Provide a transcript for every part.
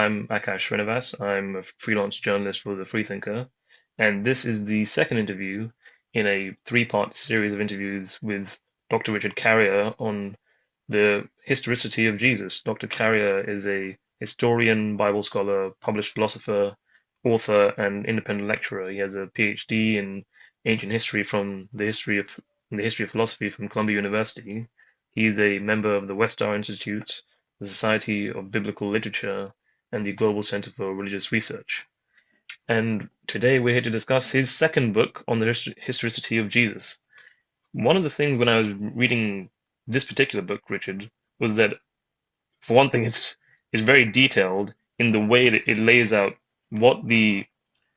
I'm Akash Srinivas. I'm a freelance journalist for The Freethinker, and this is the second interview in a three-part series of interviews with Dr. Richard Carrier on the historicity of Jesus. Dr. Carrier is a historian, Bible scholar, published philosopher, author, and independent lecturer. He has a PhD in ancient history from the history of philosophy from Columbia University. He is a member of the Westar Institute, the Society of Biblical Literature, and the Global Center for Religious Research. And today we're here to discuss his second book on the historicity of Jesus. One of the things when I was reading this particular book, Richard, was that for one thing, it's very detailed in the way that it lays out what the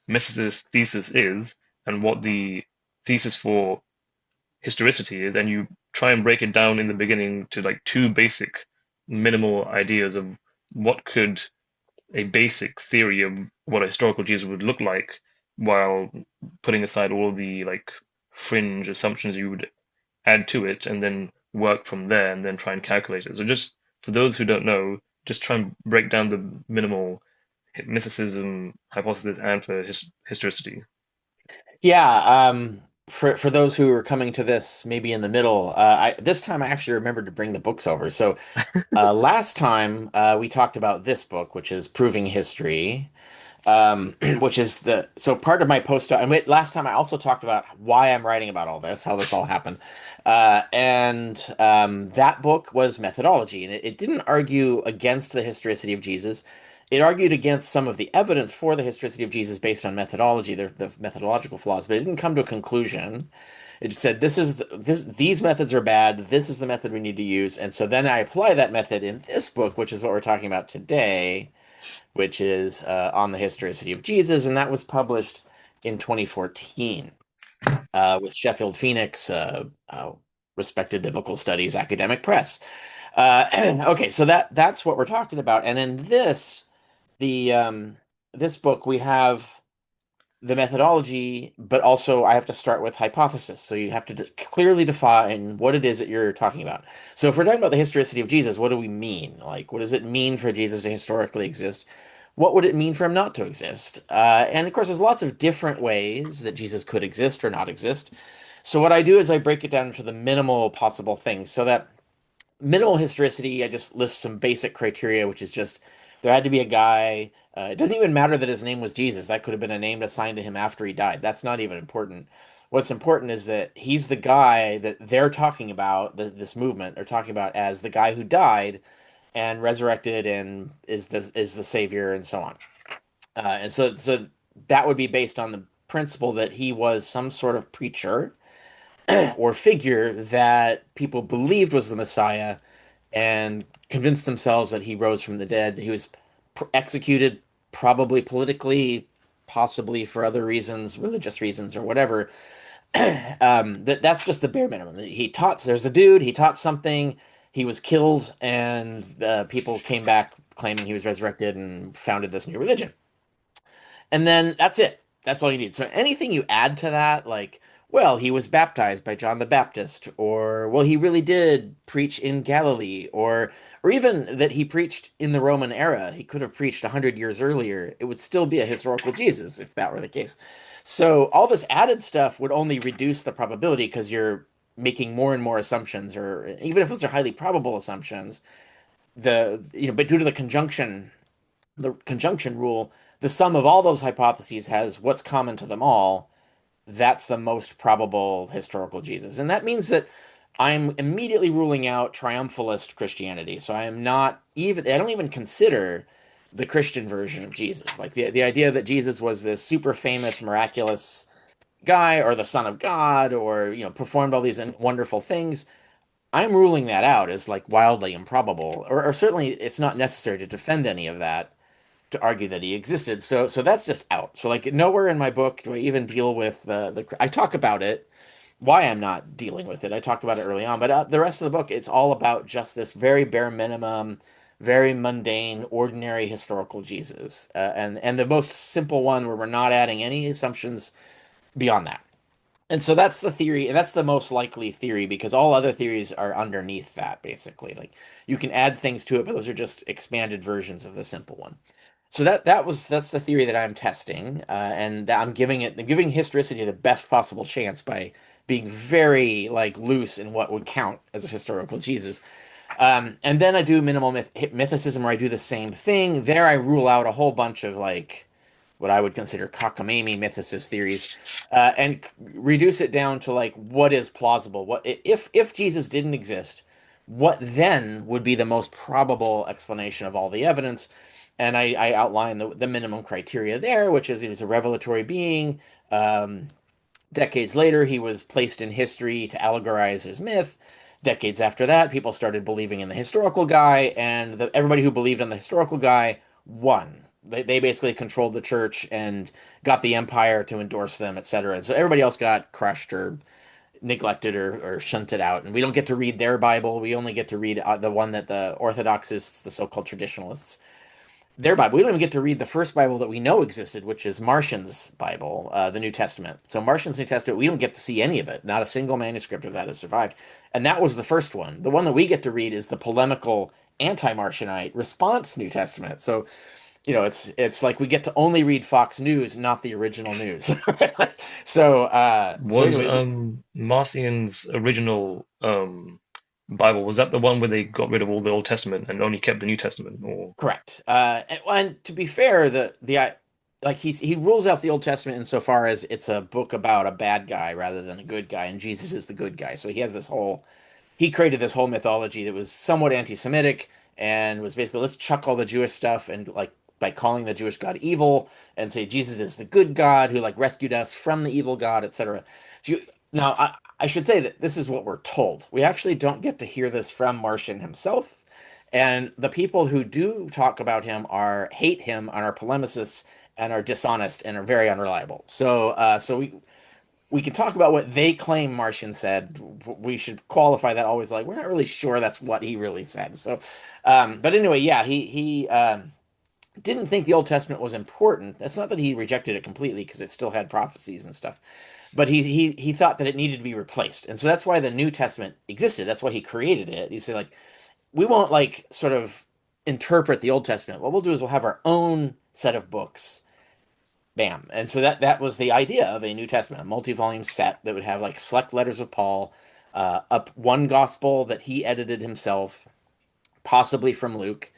mythicist thesis is and what the thesis for historicity is, and you try and break it down in the beginning to like two basic minimal ideas of what could a basic theory of what a historical Jesus would look like, while putting aside all the like fringe assumptions you would add to it, and then work from there, and then try and calculate it. So just for those who don't know, just try and break down the minimal mythicism hypothesis and for historicity. Yeah, for those who are coming to this maybe in the middle, this time I actually remembered to bring the books over. So last time we talked about this book, which is Proving History, which is part of my post. And last time I also talked about why I'm writing about all this, how this all happened, and that book was methodology, and it didn't argue against the historicity of Jesus. It argued against some of the evidence for the historicity of Jesus based on methodology, the methodological flaws, but it didn't come to a conclusion. It said these methods are bad. This is the method we need to use, and so then I apply that method in this book, which is what we're talking about today, which is on the historicity of Jesus, and that was published in 2014 with Sheffield Phoenix, respected biblical studies academic press. Okay, so that's what we're talking about, and in this book we have the methodology, but also I have to start with hypothesis. So you have to clearly define what it is that you're talking about. So if we're talking about the historicity of Jesus, what do we mean? Like, what does it mean for Jesus to historically exist? What would it mean for him not to exist? And of course, there's lots of different ways that Jesus could exist or not exist. So what I do is I break it down into the minimal possible things. So that minimal historicity, I just list some basic criteria, which is just there had to be a guy. It doesn't even matter that his name was Jesus. That could have been a name assigned to him after he died. That's not even important. What's important is that he's the guy that they're talking about, this movement are talking about as the guy who died and resurrected and is the savior and so on. And so that would be based on the principle that he was some sort of preacher or figure that people believed was the Messiah and convinced themselves that he rose from the dead. He was executed probably politically, possibly for other reasons, religious reasons or whatever. That's just the bare minimum. He taught, there's a dude, he taught something, he was killed, and people came back claiming he was resurrected and founded this new religion. And then that's it. That's all you need. So anything you add to that, like, well, he was baptized by John the Baptist, or well, he really did preach in Galilee, or even that he preached in the Roman era. He could have preached 100 years earlier. It would still be a historical Jesus if that were the case. So all this added stuff would only reduce the probability because you're making more and more assumptions, or even if those are highly probable assumptions, but due to the conjunction rule, the sum of all those hypotheses has what's common to them all. That's the most probable historical Jesus. And that means that I'm immediately ruling out triumphalist Christianity. So I don't even consider the Christian version of Jesus. Like the idea that Jesus was this super famous, miraculous guy or the Son of God or, performed all these wonderful things. I'm ruling that out as like wildly improbable, or certainly it's not necessary to defend any of that to argue that he existed. So that's just out. So like nowhere in my book do I even deal with the I talk about it, why I'm not dealing with it. I talked about it early on, but the rest of the book it's all about just this very bare minimum, very mundane, ordinary historical Jesus, and the most simple one where we're not adding any assumptions beyond that. And so that's the theory, and that's the most likely theory because all other theories are underneath that, basically. Like you can add things to it, but those are just expanded versions of the simple one. So that's the theory that I'm testing, and that I'm giving historicity the best possible chance by being very like loose in what would count as a historical Jesus. And then I do minimal mythicism, where I do the same thing. There, I rule out a whole bunch of like what I would consider cockamamie mythicist theories, and reduce it down to like what is plausible. What if Jesus didn't exist? What then would be the most probable explanation of all the evidence? And I outline the minimum criteria there, which is he was a revelatory being. Um, Decades later, he was placed in history to allegorize his myth. Decades after that, people started believing in the historical guy, and everybody who believed in the historical guy won. They basically controlled the church and got the empire to endorse them, etc. And so everybody else got crushed or neglected or shunted out. And we don't get to read their Bible. We only get to read the one that the Orthodoxists, the so-called traditionalists, their Bible. We don't even get to read the first Bible that we know existed, which is Martian's Bible, the New Testament. So Martian's New Testament, we don't get to see any of it. Not a single manuscript of that has survived. And that was the first one. The one that we get to read is the polemical anti-Martionite response New Testament. So, it's like we get to only read Fox News, not the original news. So Was anyway, Marcion's original Bible, was that the one where they got rid of all the Old Testament and only kept the New Testament? Or correct. And to be fair, like he rules out the Old Testament insofar as it's a book about a bad guy rather than a good guy, and Jesus is the good guy. So he created this whole mythology that was somewhat anti-Semitic and was basically let's chuck all the Jewish stuff and like by calling the Jewish God evil and say Jesus is the good God who like rescued us from the evil God, etc. Now I should say that this is what we're told. We actually don't get to hear this from Martian himself. And the people who do talk about him hate him and are polemicists and are dishonest and are very unreliable. So we can talk about what they claim Martian said. We should qualify that always like we're not really sure that's what he really said. But anyway, yeah, he didn't think the Old Testament was important. That's not that he rejected it completely because it still had prophecies and stuff, but he thought that it needed to be replaced, and so that's why the New Testament existed. That's why he created it. He said like we won't like sort of interpret the Old Testament. What we'll do is we'll have our own set of books. Bam. And so that was the idea of a New Testament, a multi-volume set that would have like select letters of Paul, up one gospel that he edited himself, possibly from Luke.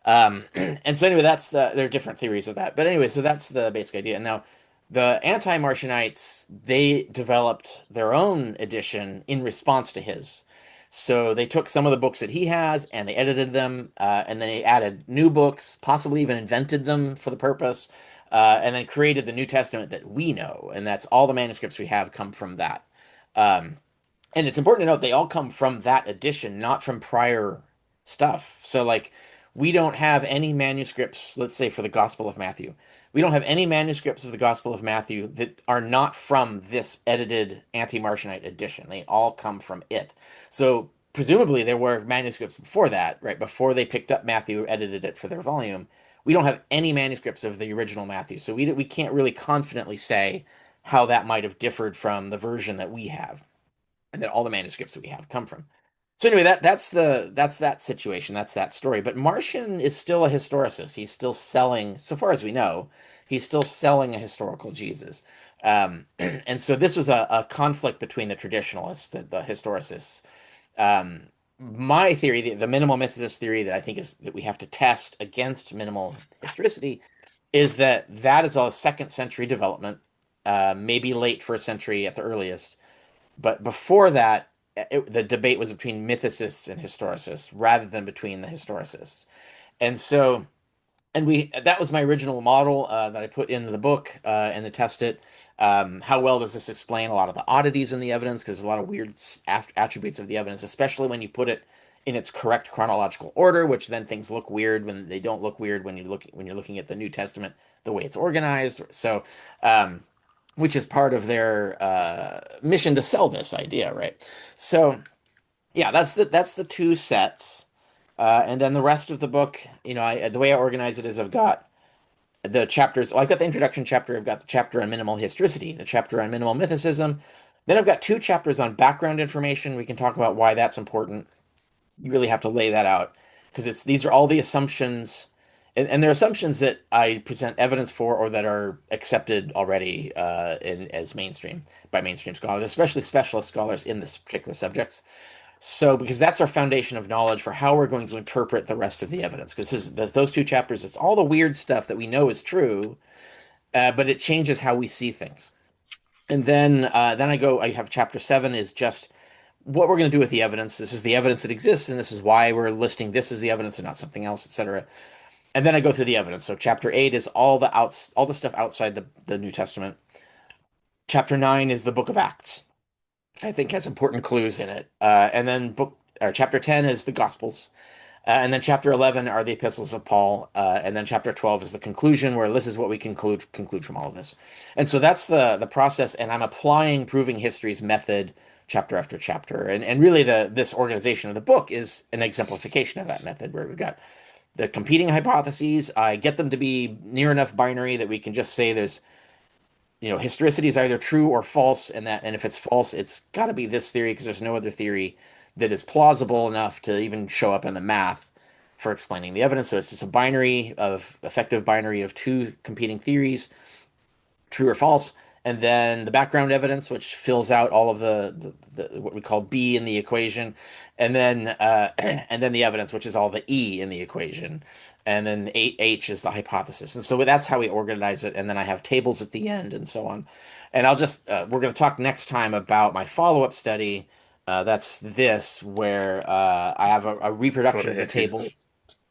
And so anyway, there are different theories of that. But anyway, so that's the basic idea. And now the anti-Martionites, they developed their own edition in response to his. So they took some of the books that he has and they edited them, and then they added new books, possibly even invented them for the purpose, and then created the New Testament that we know. And that's all the manuscripts we have come from that. Um, and it's important to note they all come from that edition, not from prior stuff. So, like, we don't have any manuscripts, let's say, for the Gospel of Matthew. We don't have any manuscripts of the Gospel of Matthew that are not from this edited anti-Marcionite edition. They all come from it. So, presumably, there were manuscripts before that, right? Before they picked up Matthew, edited it for their volume. We don't have any manuscripts of the original Matthew. So, we can't really confidently say how that might have differed from the version that we have and that all the manuscripts that we have come from. So anyway, that's that situation, that's that story. But Martian is still a historicist. He's still selling, so far as we know, he's still selling a historical Jesus. And so this was a conflict between the traditionalists, the historicists. Um, my theory, the minimal mythicist theory that I think is that we have to test against minimal historicity, is that is a second century development, maybe late first century at the earliest, but before that, the debate was between mythicists and historicists rather than between the historicists. And so, and we that was my original model that I put into the book and to test it. How well does this explain a lot of the oddities in the evidence? Because a lot of weird attributes of the evidence, especially when you put it in its correct chronological order, which then things look weird when they don't look weird when you're looking at the New Testament the way it's organized. So, which is part of their mission to sell this idea, right? So yeah, that's the two sets, and then the rest of the book, the way I organize it is I've got the chapters. Well, I've got the introduction chapter. I've got the chapter on minimal historicity, the chapter on minimal mythicism. Then I've got two chapters on background information. We can talk about why that's important. You really have to lay that out because these are all the assumptions and they're assumptions that I present evidence for or that are accepted already in as mainstream by mainstream scholars, especially specialist scholars in this particular subjects. So, because that's our foundation of knowledge for how we're going to interpret the rest of the evidence. Because those two chapters, it's all the weird stuff that we know is true, but it changes how we see things. And then I have chapter 7 is just what we're going to do with the evidence. This is the evidence that exists, and this is why we're listing this as the evidence and not something else, etc. And then I go through the evidence. So chapter 8 is all the stuff outside the New Testament. Chapter 9 is the book of Acts. I think has important clues in it. And then book or chapter 10 is the Gospels. And then chapter 11 are the epistles of Paul. And then chapter 12 is the conclusion, where this is what we conclude from all of this. And so that's the process. And I'm applying proving history's method chapter after chapter. And really this organization of the book is an exemplification of that method, where we've got the competing hypotheses. I get them to be near enough binary that we can just say there's, historicity is either true or false, and if it's false, it's got to be this theory because there's no other theory that is plausible enough to even show up in the math for explaining the evidence. So it's just a effective binary of two competing theories, true or false, and then the background evidence, which fills out all of the what we call B in the equation, and then and then the evidence, which is all the E in the equation, and then H is the hypothesis. And so that's how we organize it. And then I have tables at the end and so on. And we're going to talk next time about my follow-up study. That's this, where I have a Got reproduction it of the here too. table.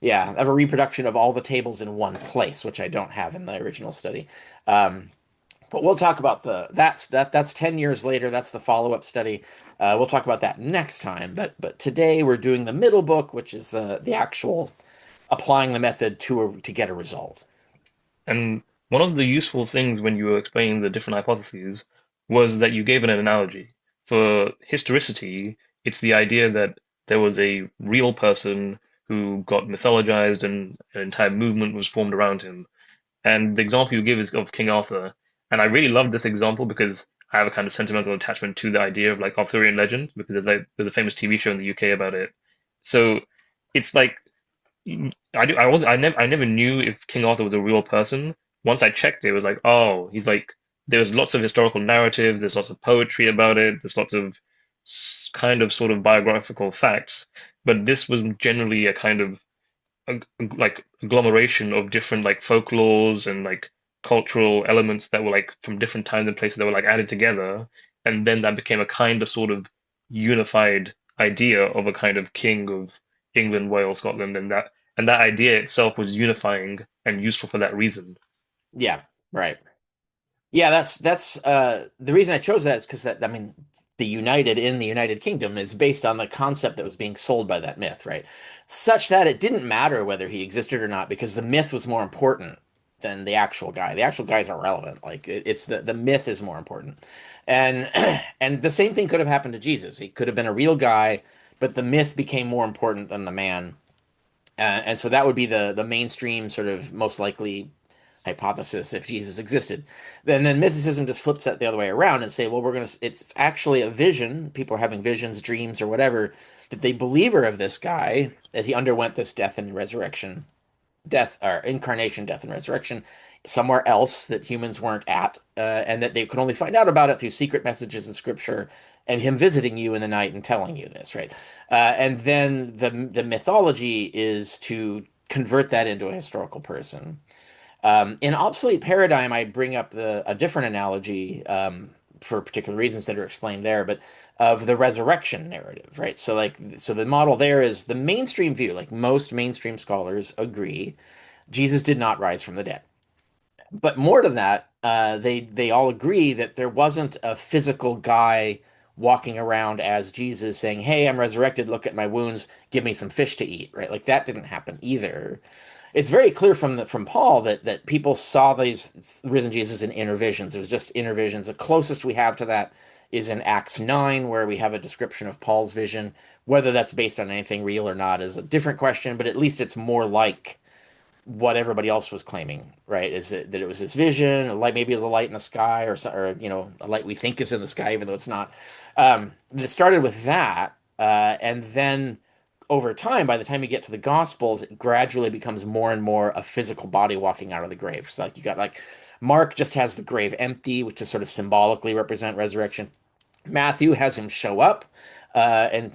Yeah, I have a reproduction of all the tables in one place, which I don't have in the original study. Um, but we'll talk about that's 10 years later. That's the follow-up study. We'll talk about that next time. But today we're doing the middle book, which is the actual applying the method to get a result. And one of the useful things when you were explaining the different hypotheses was that you gave an analogy. For historicity, it's the idea that there was a real person who got mythologized and an entire movement was formed around him. And the example you give is of King Arthur. And I really love this example because I have a kind of sentimental attachment to the idea of like Arthurian legends because there's a famous TV show in the UK about it. So it's like I never knew if King Arthur was a real person. Once I checked it, was like, oh, he's like there's lots of historical narratives, there's lots of poetry about it, there's lots of kind of sort of biographical facts, but this was generally a kind of a, like agglomeration of different like folklores and like cultural elements that were like from different times and places that were like added together, and then that became a kind of sort of unified idea of a kind of king of England, Wales, Scotland, and that idea itself was unifying and useful for that reason. Yeah, right. Yeah, that's the reason I chose that is because that I mean the United in the United Kingdom is based on the concept that was being sold by that myth, right? Such that it didn't matter whether he existed or not because the myth was more important than the actual guy. The actual guys are relevant. Like it's the myth is more important. And and the same thing could have happened to Jesus. He could have been a real guy, but the myth became more important than the man. And so that would be the mainstream sort of most likely hypothesis if Jesus existed. Then mythicism just flips that the other way around and say, well, it's actually a vision. People are having visions, dreams, or whatever that they believe are of this guy that he underwent this death and resurrection, death or incarnation, death and resurrection somewhere else that humans weren't at, and that they could only find out about it through secret messages in scripture and him visiting you in the night and telling you this, right? And then the mythology is to convert that into a historical person. In Obsolete Paradigm, I bring up a different analogy for particular reasons that are explained there, but of the resurrection narrative, right? So the model there is the mainstream view, like most mainstream scholars agree, Jesus did not rise from the dead. But more than that, they all agree that there wasn't a physical guy walking around as Jesus saying, "Hey, I'm resurrected. Look at my wounds. Give me some fish to eat." Right? Like that didn't happen either. It's very clear from Paul that people saw these risen Jesus in inner visions. It was just inner visions. The closest we have to that is in Acts 9, where we have a description of Paul's vision. Whether that's based on anything real or not is a different question, but at least it's more like what everybody else was claiming, right? Is that it was this vision, a light, maybe it was a light in the sky, or a light we think is in the sky, even though it's not. It started with that, and then over time, by the time you get to the Gospels, it gradually becomes more and more a physical body walking out of the grave. So like you got like Mark just has the grave empty, which is sort of symbolically represent resurrection. Matthew has him show up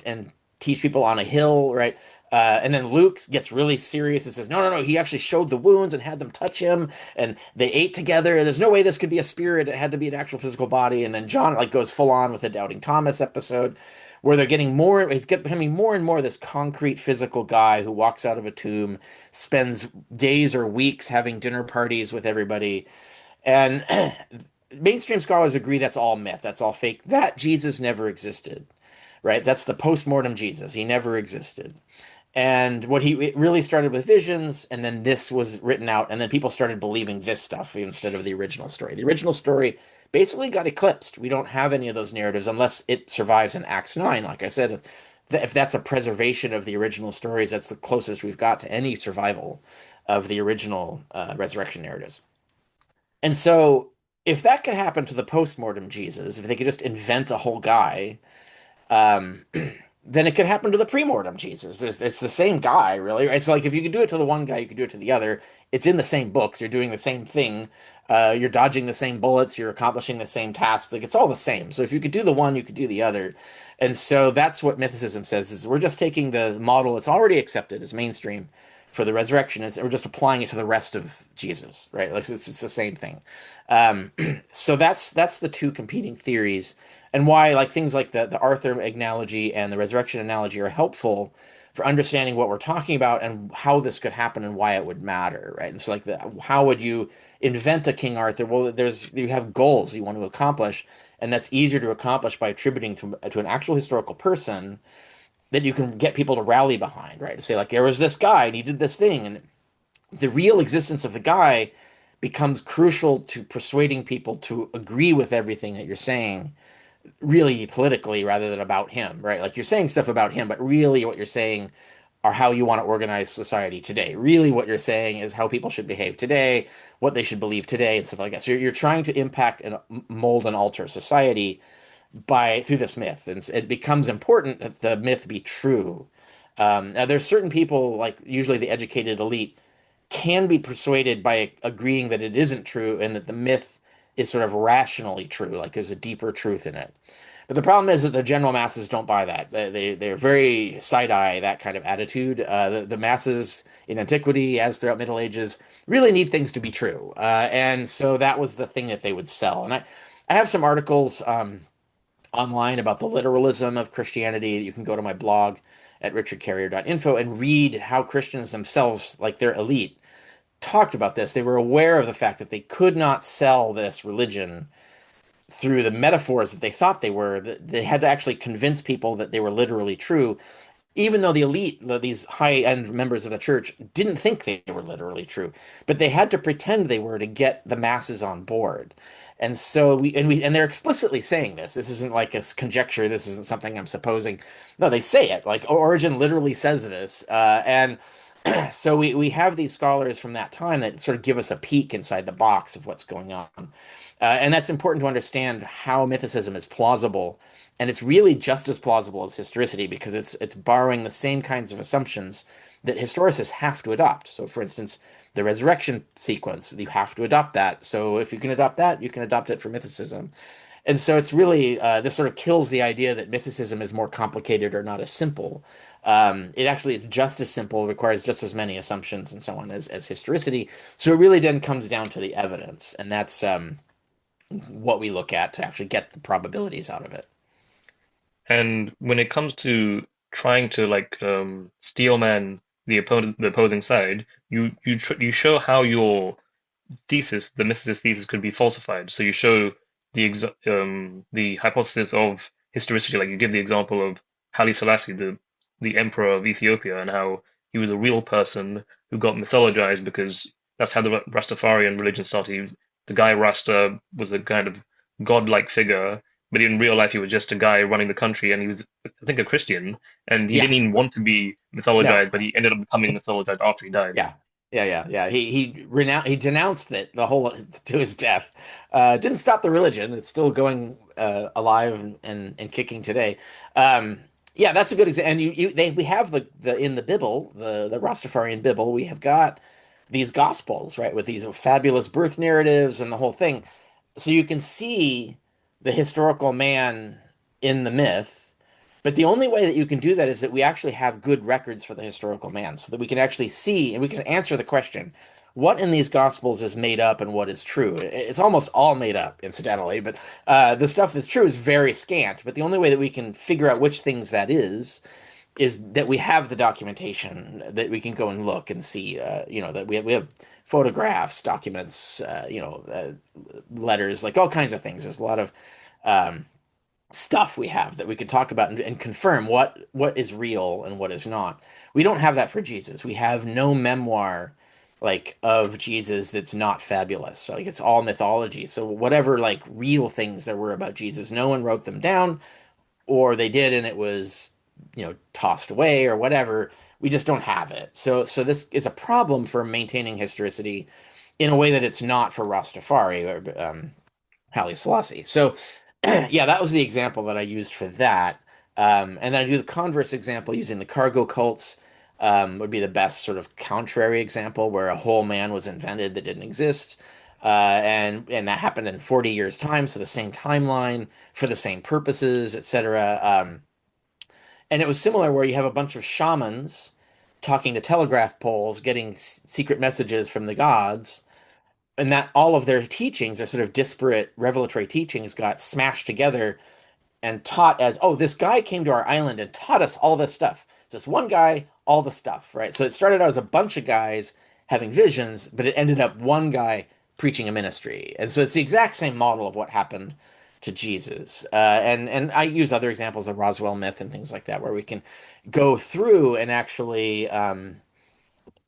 and teach people on a hill, right? And then Luke gets really serious and says, "No, no, no! He actually showed the wounds and had them touch him, and they ate together. There's no way this could be a spirit. It had to be an actual physical body." And then John like goes full on with the Doubting Thomas episode, where they're getting more. He's becoming more and more this concrete physical guy who walks out of a tomb, spends days or weeks having dinner parties with everybody, and mainstream scholars agree that's all myth, that's all fake. That Jesus never existed, right? That's the post-mortem Jesus. He never existed. And what he it really started with visions, and then this was written out, and then people started believing this stuff instead of the original story. The original story basically got eclipsed. We don't have any of those narratives unless it survives in Acts 9. Like I said, if that's a preservation of the original stories, that's the closest we've got to any survival of the original resurrection narratives. And so, if that could happen to the post-mortem Jesus, if they could just invent a whole guy, um, then it could happen to the pre-mortem Jesus. It's the same guy, really, right? So, like, if you could do it to the one guy, you could do it to the other. It's in the same books. You're doing the same thing. You're dodging the same bullets. You're accomplishing the same tasks. Like, it's all the same. So, if you could do the one, you could do the other. And so that's what mythicism says: is we're just taking the model that's already accepted as mainstream for the resurrection, and we're just applying it to the rest of Jesus, right? Like it's the same thing. Um, so that's the two competing theories, and why like things like the Arthur analogy and the resurrection analogy are helpful for understanding what we're talking about and how this could happen and why it would matter, right? And so like how would you invent a King Arthur? Well, you have goals you want to accomplish, and that's easier to accomplish by attributing to an actual historical person that you can get people to rally behind, right? To say like there was this guy and he did this thing, and the real existence of the guy becomes crucial to persuading people to agree with everything that you're saying, really politically rather than about him, right? Like you're saying stuff about him, but really what you're saying are how you want to organize society today. Really, what you're saying is how people should behave today, what they should believe today, and stuff like that. So you're trying to impact and mold and alter society by through this myth, and it becomes important that the myth be true. Now there's certain people, like usually the educated elite, can be persuaded by agreeing that it isn't true and that the myth is sort of rationally true, like there's a deeper truth in it. But the problem is that the general masses don't buy that. They're very side eye that kind of attitude. The masses in antiquity, as throughout Middle Ages, really need things to be true, and so that was the thing that they would sell. And I have some articles. Online about the literalism of Christianity. You can go to my blog at richardcarrier.info and read how Christians themselves, like their elite, talked about this. They were aware of the fact that they could not sell this religion through the metaphors that they thought they were. They had to actually convince people that they were literally true, even though the elite, these high-end members of the church, didn't think they were literally true, but they had to pretend they were to get the masses on board. And so and they're explicitly saying this. This isn't like a conjecture. This isn't something I'm supposing. No, they say it. Like Origen literally says this. And so we have these scholars from that time that sort of give us a peek inside the box of what's going on. And that's important to understand how mythicism is plausible, and it's really just as plausible as historicity because it's borrowing the same kinds of assumptions that historicists have to adopt. So, for instance, the resurrection sequence, you have to adopt that. So, if you can adopt that, you can adopt it for mythicism. And so, it's really this sort of kills the idea that mythicism is more complicated or not as simple. It actually it's just as simple, requires just as many assumptions and so on as historicity. So, it really then comes down to the evidence, and that's what we look at to actually get the probabilities out of it. And when it comes to trying to like steelman the opposing side, you show how your thesis, the mythicist thesis, could be falsified. So you show the hypothesis of historicity, like you give the example of Haile Selassie, the emperor of Ethiopia, and how he was a real person who got mythologized because that's how the Rastafarian religion started. The guy Rasta was a kind of godlike figure, but in real life he was just a guy running the country, and he was, I think, a Christian, and he Yeah, didn't even want to be no, mythologized, but he ended up becoming mythologized after he died. yeah, yeah. He denounced it the whole to his death. Didn't stop the religion; it's still going alive and kicking today. Um, Yeah, that's a good example. And we have the in the Bible, the Rastafarian Bible, we have got these gospels, right, with these fabulous birth narratives and the whole thing. So you can see the historical man in the myth, but the only way that you can do that is that we actually have good records for the historical man, so that we can actually see and we can answer the question, what in these gospels is made up and what is true? It's almost all made up, incidentally, but the stuff that's true is very scant. But the only way that we can figure out which things that is that we have the documentation that we can go and look and see. That we have photographs, documents, letters, like all kinds of things. There's a lot of um, stuff we have that we could talk about and confirm what is real and what is not. We don't have that for Jesus. We have no memoir like of Jesus that's not fabulous. So like it's all mythology. So whatever like real things there were about Jesus, no one wrote them down, or they did and it was, tossed away or whatever. We just don't have it. So this is a problem for maintaining historicity in a way that it's not for Rastafari or Haile Selassie. So yeah, that was the example that I used for that. And then I do the converse example using the cargo cults. Would be the best sort of contrary example where a whole man was invented that didn't exist. And that happened in 40 years' time, so the same timeline for the same purposes, etc. And it was similar where you have a bunch of shamans talking to telegraph poles, getting secret messages from the gods, and that all of their teachings, their sort of disparate revelatory teachings, got smashed together and taught as, oh, this guy came to our island and taught us all this stuff. Just one guy, all the stuff, right? So it started out as a bunch of guys having visions, but it ended up one guy preaching a ministry. And so it's the exact same model of what happened to Jesus. And I use other examples of Roswell myth and things like that, where we can go through and actually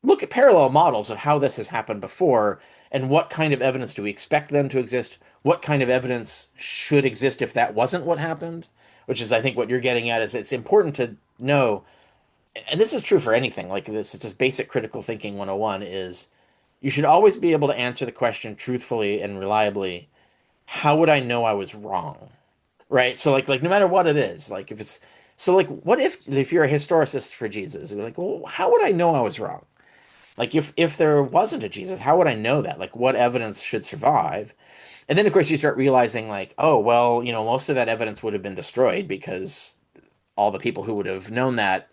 look at parallel models of how this has happened before and what kind of evidence do we expect them to exist? What kind of evidence should exist if that wasn't what happened? Which is, I think, what you're getting at is it's important to know, and this is true for anything like this, it's just basic critical thinking 101 is you should always be able to answer the question truthfully and reliably. How would I know I was wrong? Right? So like no matter what it is, like if it's so like what if you're a historicist for Jesus, you're like, well, how would I know I was wrong? Like if there wasn't a Jesus, how would I know that? Like what evidence should survive? And then of course you start realizing like, oh, well, most of that evidence would have been destroyed because all the people who would have known that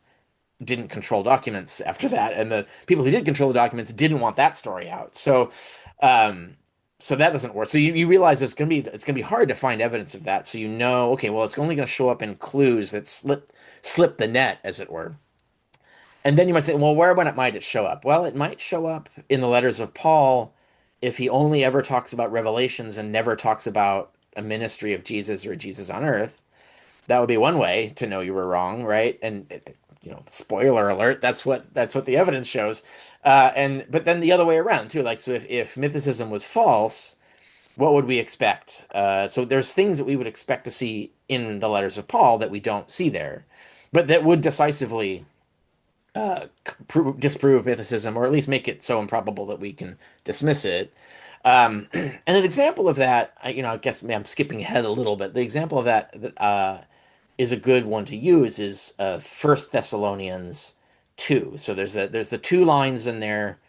didn't control documents after that, and the people who did control the documents didn't want that story out. Um, so that doesn't work. So you realize it's gonna be hard to find evidence of that. So okay, well, it's only gonna show up in clues that slip the net, as it were. And then you might say, well, where might it show up? Well, it might show up in the letters of Paul if he only ever talks about revelations and never talks about a ministry of Jesus or Jesus on earth. That would be one way to know you were wrong, right? And spoiler alert, that's what the evidence shows. But then the other way around too, like so if mythicism was false, what would we expect? So there's things that we would expect to see in the letters of Paul that we don't see there, but that would decisively disprove mythicism, or at least make it so improbable that we can dismiss it. And an example of that, I guess I'm skipping ahead a little bit. The example of that is a good one to use is First Thessalonians 2. So there's the two lines in there,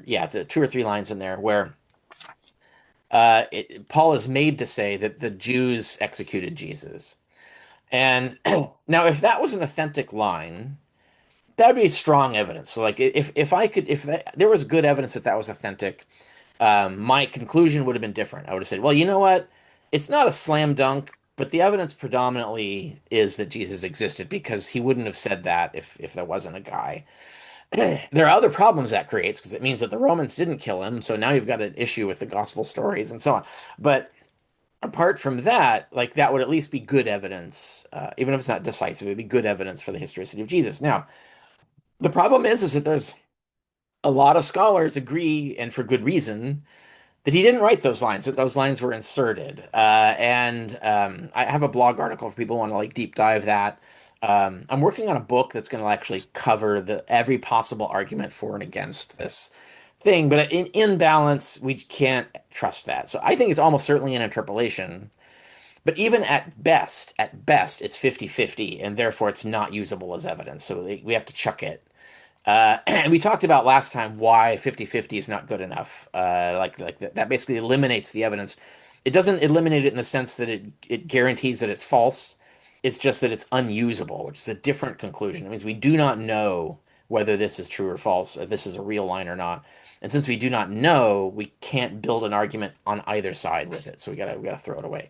yeah, the two or three lines in there where Paul is made to say that the Jews executed Jesus. And now, if that was an authentic line, that would be strong evidence. So like if there was good evidence that that was authentic, my conclusion would have been different. I would have said, well, you know what? It's not a slam dunk, but the evidence predominantly is that Jesus existed because he wouldn't have said that if there wasn't a guy. There are other problems that creates because it means that the Romans didn't kill him, so now you've got an issue with the gospel stories and so on. But apart from that, like that would at least be good evidence, even if it's not decisive, it'd be good evidence for the historicity of Jesus. Now, the problem is that there's a lot of scholars agree, and for good reason, that he didn't write those lines, that those lines were inserted. And I have a blog article for people who want to like deep dive that. I'm working on a book that's going to actually cover every possible argument for and against this thing, but in balance, we can't trust that. So I think it's almost certainly an interpolation. But even at best, it's 50-50, and therefore it's not usable as evidence. So we have to chuck it. And we talked about last time why 50-50 is not good enough. That basically eliminates the evidence. It doesn't eliminate it in the sense that it guarantees that it's false. It's just that it's unusable, which is a different conclusion. It means we do not know whether this is true or false, if this is a real line or not. And since we do not know, we can't build an argument on either side with it. So we gotta throw it away.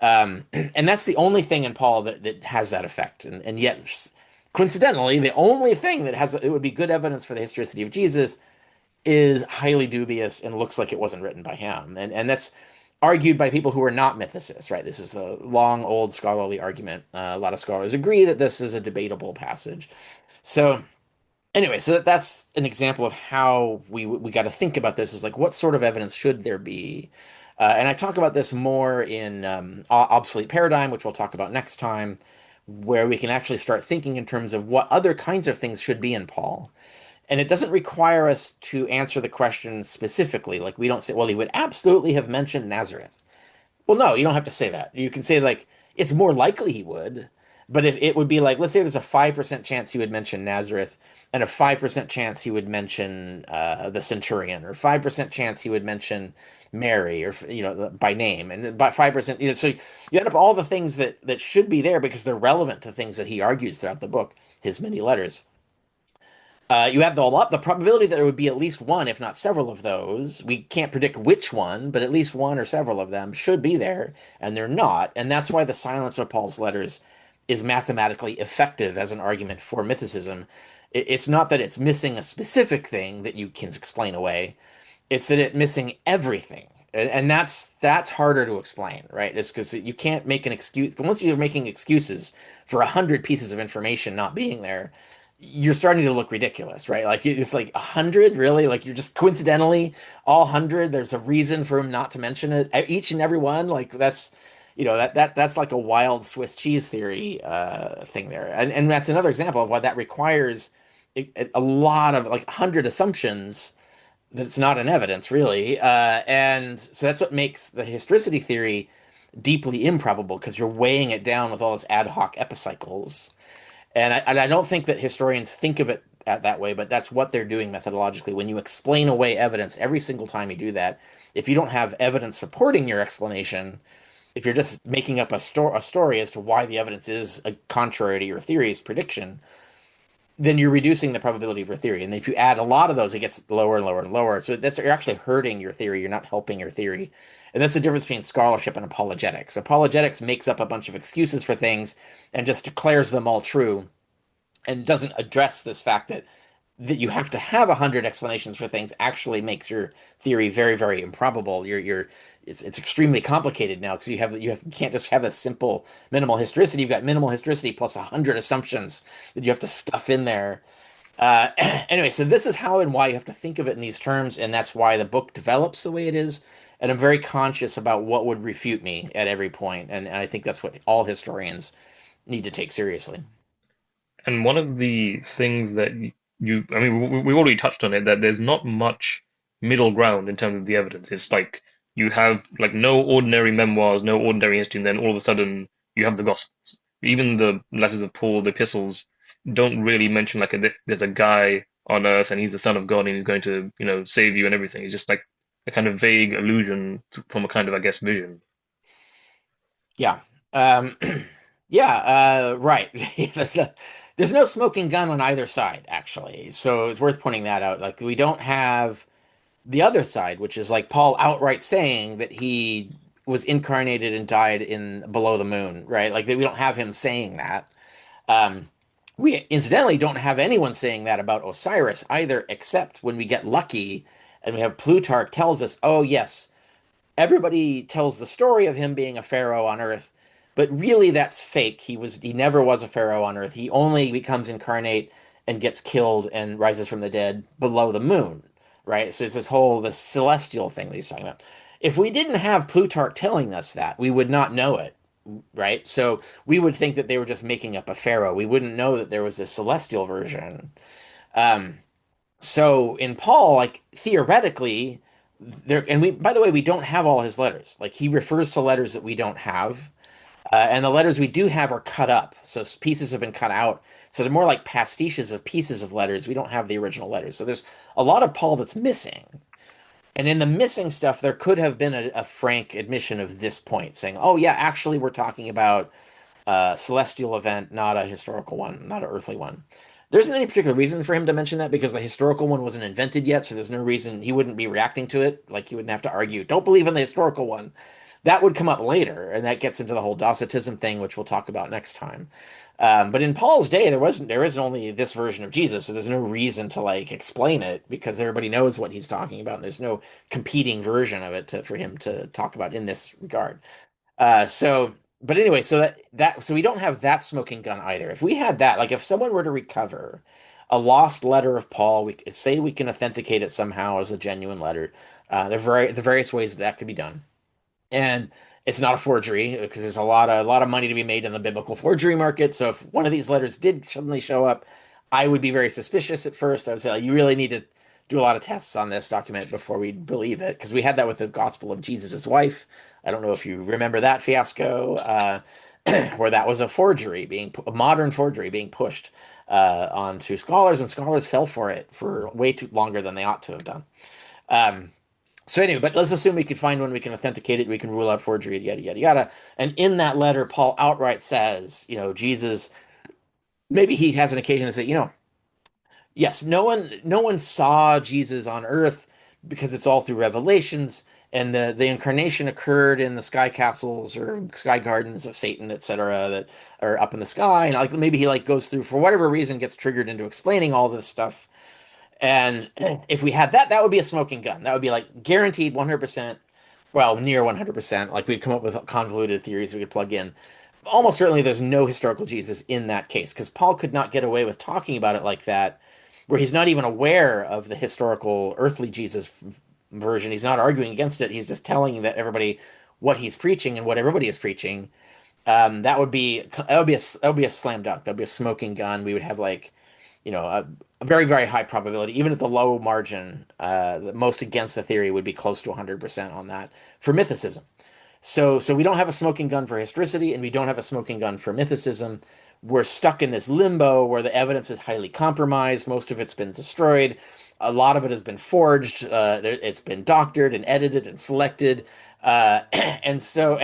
And that's the only thing in Paul that has that effect. And yet, coincidentally, the only thing that has it would be good evidence for the historicity of Jesus is highly dubious and looks like it wasn't written by him. And that's argued by people who are not mythicists, right? This is a long, old scholarly argument. A lot of scholars agree that this is a debatable passage. So anyway, so that's an example of how we got to think about this is like what sort of evidence should there be? And I talk about this more in Obsolete Paradigm, which we'll talk about next time, where we can actually start thinking in terms of what other kinds of things should be in Paul. And it doesn't require us to answer the question specifically. Like we don't say, well, he would absolutely have mentioned Nazareth. Well, no, you don't have to say that. You can say like it's more likely he would, but if it would be like, let's say there's a 5% chance he would mention Nazareth and a 5% chance he would mention the centurion or 5% chance he would mention Mary or by name and by 5%, so you end up all the things that should be there because they're relevant to things that he argues throughout the book, his many letters. You have the probability that there would be at least one, if not several of those. We can't predict which one, but at least one or several of them should be there, and they're not. And that's why the silence of Paul's letters is mathematically effective as an argument for mythicism. It's not that it's missing a specific thing that you can explain away. It's that it's missing everything. And that's harder to explain, right? It's because you can't make an excuse. Once you're making excuses for 100 pieces of information not being there, you're starting to look ridiculous, right? Like it's like 100, really? Like you're just coincidentally all 100. There's a reason for him not to mention it. Each and every one, like that's that's like a wild Swiss cheese theory thing there, and that's another example of why that requires a lot of like 100 assumptions that it's not an evidence really, and so that's what makes the historicity theory deeply improbable because you're weighing it down with all those ad hoc epicycles. And I don't think that historians think of it that way, but that's what they're doing methodologically. When you explain away evidence every single time you do that, if you don't have evidence supporting your explanation, if you're just making up a story as to why the evidence is contrary to your theory's prediction, then you're reducing the probability of your theory. And if you add a lot of those, it gets lower and lower and lower. So that's you're actually hurting your theory. You're not helping your theory. And that's the difference between scholarship and apologetics. Apologetics makes up a bunch of excuses for things and just declares them all true and doesn't address this fact that you have to have 100 explanations for things actually makes your theory very, very improbable. It's extremely complicated now because you can't just have a simple minimal historicity. You've got minimal historicity plus 100 assumptions that you have to stuff in there. Anyway, so this is how and why you have to think of it in these terms, and that's why the book develops the way it is. And I'm very conscious about what would refute me at every point, and I think that's what all historians need to take seriously. And one of the things that I mean, we've already touched on it, that there's not much middle ground in terms of the evidence. It's like you have like no ordinary memoirs, no ordinary history, and then all of a sudden you have the Gospels. Even the letters of Paul, the epistles, don't really mention like there's a guy on earth and he's the son of God and he's going to, save you and everything. It's just like a kind of vague allusion from a kind of, I guess, vision. Yeah. Um, yeah, right. There's no smoking gun on either side, actually. So it's worth pointing that out. Like, we don't have the other side, which is like Paul outright saying that he was incarnated and died in below the moon, right? Like, we don't have him saying that. Um, we incidentally don't have anyone saying that about Osiris either, except when we get lucky and we have Plutarch tells us, oh, yes, everybody tells the story of him being a pharaoh on Earth, but really that's fake. He never was a pharaoh on Earth. He only becomes incarnate and gets killed and rises from the dead below the moon, right? So it's this celestial thing that he's talking about. If we didn't have Plutarch telling us that, we would not know it, right? So we would think that they were just making up a pharaoh. We wouldn't know that there was this celestial version. Um, so in Paul, like theoretically, there and we by the way, we don't have all his letters. Like he refers to letters that we don't have. And the letters we do have are cut up, so pieces have been cut out. So they're more like pastiches of pieces of letters. We don't have the original letters. So there's a lot of Paul that's missing. And in the missing stuff, there could have been a frank admission of this point, saying, "Oh yeah, actually, we're talking about a celestial event, not a historical one, not an earthly one." There isn't any particular reason for him to mention that because the historical one wasn't invented yet, so there's no reason he wouldn't be reacting to it. Like he wouldn't have to argue, "Don't believe in the historical one." That would come up later, and that gets into the whole Docetism thing, which we'll talk about next time. But in Paul's day, there isn't only this version of Jesus, so there's no reason to like explain it because everybody knows what he's talking about. And there's no competing version of it for him to talk about in this regard. But anyway, so we don't have that smoking gun either. If we had that, like if someone were to recover a lost letter of Paul, we say we can authenticate it somehow as a genuine letter. The various ways that could be done. And it's not a forgery because there's a lot of money to be made in the biblical forgery market. So if one of these letters did suddenly show up, I would be very suspicious at first. I would say, like, you really need to do a lot of tests on this document before we believe it, because we had that with the Gospel of Jesus' wife. I don't know if you remember that fiasco, where that was a forgery, a modern forgery being pushed onto scholars, and scholars fell for it for way too longer than they ought to have done. Um, so anyway, but let's assume we could find one, we can authenticate it, we can rule out forgery, yada yada yada. And in that letter, Paul outright says, Jesus, maybe he has an occasion to say, yes, no one saw Jesus on earth because it's all through revelations, and the incarnation occurred in the sky castles or sky gardens of Satan, etc., that are up in the sky. And like maybe he like goes through for whatever reason gets triggered into explaining all this stuff. And if we had that, that would be a smoking gun. That would be like guaranteed 100%, well, near 100%. Like we'd come up with convoluted theories we could plug in. Almost certainly there's no historical Jesus in that case because Paul could not get away with talking about it like that, where he's not even aware of the historical earthly Jesus version. He's not arguing against it. He's just telling that everybody what he's preaching and what everybody is preaching. That would be a slam dunk. That would be a smoking gun. We would have like a very, very high probability, even at the low margin, the most against the theory would be close to 100% on that for mythicism. So we don't have a smoking gun for historicity, and we don't have a smoking gun for mythicism. We're stuck in this limbo where the evidence is highly compromised. Most of it's been destroyed. A lot of it has been forged. It's been doctored and edited and selected, and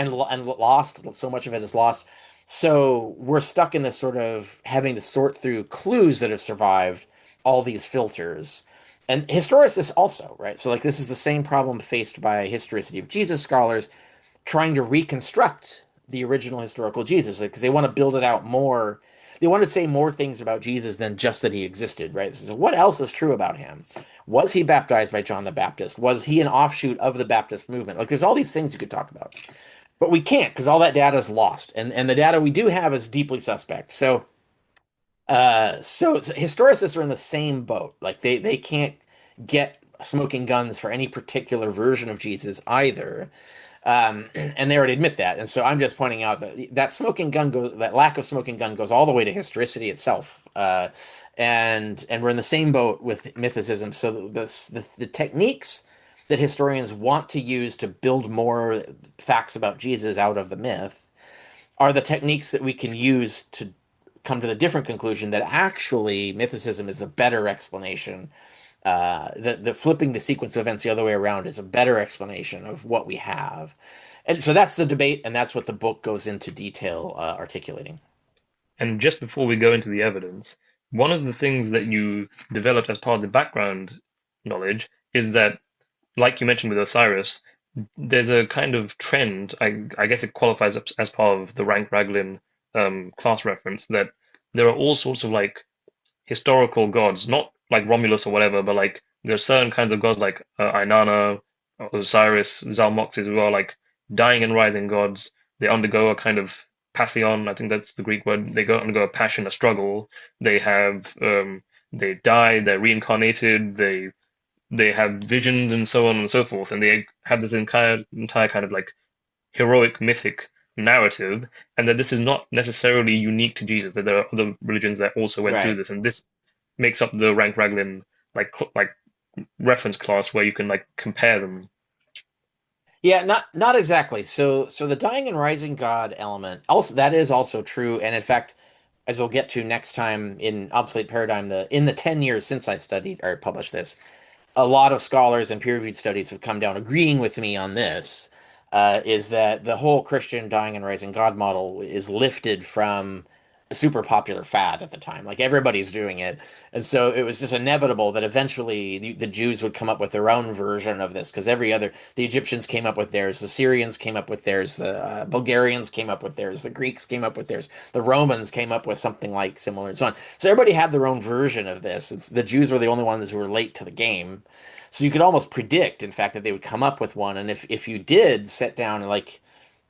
lost. So much of it is lost. So we're stuck in this sort of having to sort through clues that have survived all these filters. And historicists also, right? So like this is the same problem faced by historicity of Jesus scholars trying to reconstruct the original historical Jesus, because they want to build it out more. They want to say more things about Jesus than just that he existed, right? So what else is true about him? Was he baptized by John the Baptist? Was he an offshoot of the Baptist movement? Like there's all these things you could talk about. But we can't because all that data is lost. And the data we do have is deeply suspect. So historicists are in the same boat. Like they can't get smoking guns for any particular version of Jesus either. And they already admit that. And so I'm just pointing out that lack of smoking gun goes all the way to historicity itself. And we're in the same boat with mythicism. So the techniques that historians want to use to build more facts about Jesus out of the myth are the techniques that we can use to come to the different conclusion that actually mythicism is a better explanation. The flipping the sequence of events the other way around is a better explanation of what we have. And so that's the debate, and that's what the book goes into detail articulating. And just before we go into the evidence, one of the things that you developed as part of the background knowledge is that, like you mentioned with Osiris, there's a kind of trend. I guess it qualifies as part of the rank Raglan class reference that there are all sorts of like historical gods, not like Romulus or whatever, but like there's certain kinds of gods like Inanna, Osiris, Zalmoxes as well, like dying and rising gods. They undergo a kind of pantheon, I think that's the Greek word. They go undergo a passion, a struggle. They have they die, they're reincarnated, they have visions and so on and so forth, and they have this entire kind of like heroic mythic narrative, and that this is not necessarily unique to Jesus, that there are other religions that also went through Right. this, and this makes up the rank Raglan like reference class where you can like compare them. Yeah, not exactly. So the dying and rising God element also that is also true, and in fact, as we'll get to next time in Obsolete Paradigm, the in the 10 years since I studied or published this, a lot of scholars and peer-reviewed studies have come down agreeing with me on this, is that the whole Christian dying and rising God model is lifted from a super popular fad at the time. Like everybody's doing it. And so it was just inevitable that eventually the Jews would come up with their own version of this because the Egyptians came up with theirs, the Syrians came up with theirs, the Bulgarians came up with theirs, the Greeks came up with theirs, the Romans came up with something like similar and so on. So everybody had their own version of this. The Jews were the only ones who were late to the game. So you could almost predict, in fact, that they would come up with one. And if you did sit down and like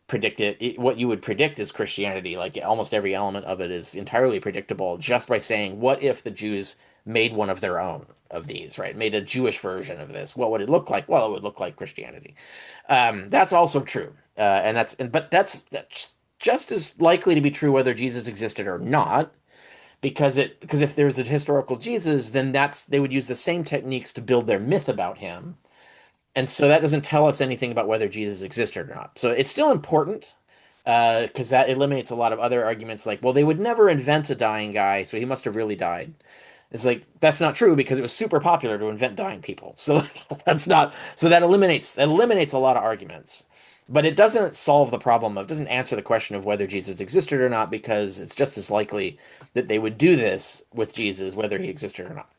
predict what you would predict is Christianity. Like almost every element of it is entirely predictable just by saying, what if the Jews made one of their own of these, right? Made a Jewish version of this. What would it look like? Well, it would look like Christianity. That's also true. But that's just as likely to be true whether Jesus existed or not because if there's a historical Jesus, then that's they would use the same techniques to build their myth about him. And so that doesn't tell us anything about whether Jesus existed or not. So it's still important because that eliminates a lot of other arguments like, well, they would never invent a dying guy, so he must have really died. It's like that's not true because it was super popular to invent dying people. So that's not so that eliminates a lot of arguments. But it doesn't solve the problem of doesn't answer the question of whether Jesus existed or not because it's just as likely that they would do this with Jesus whether he existed or not.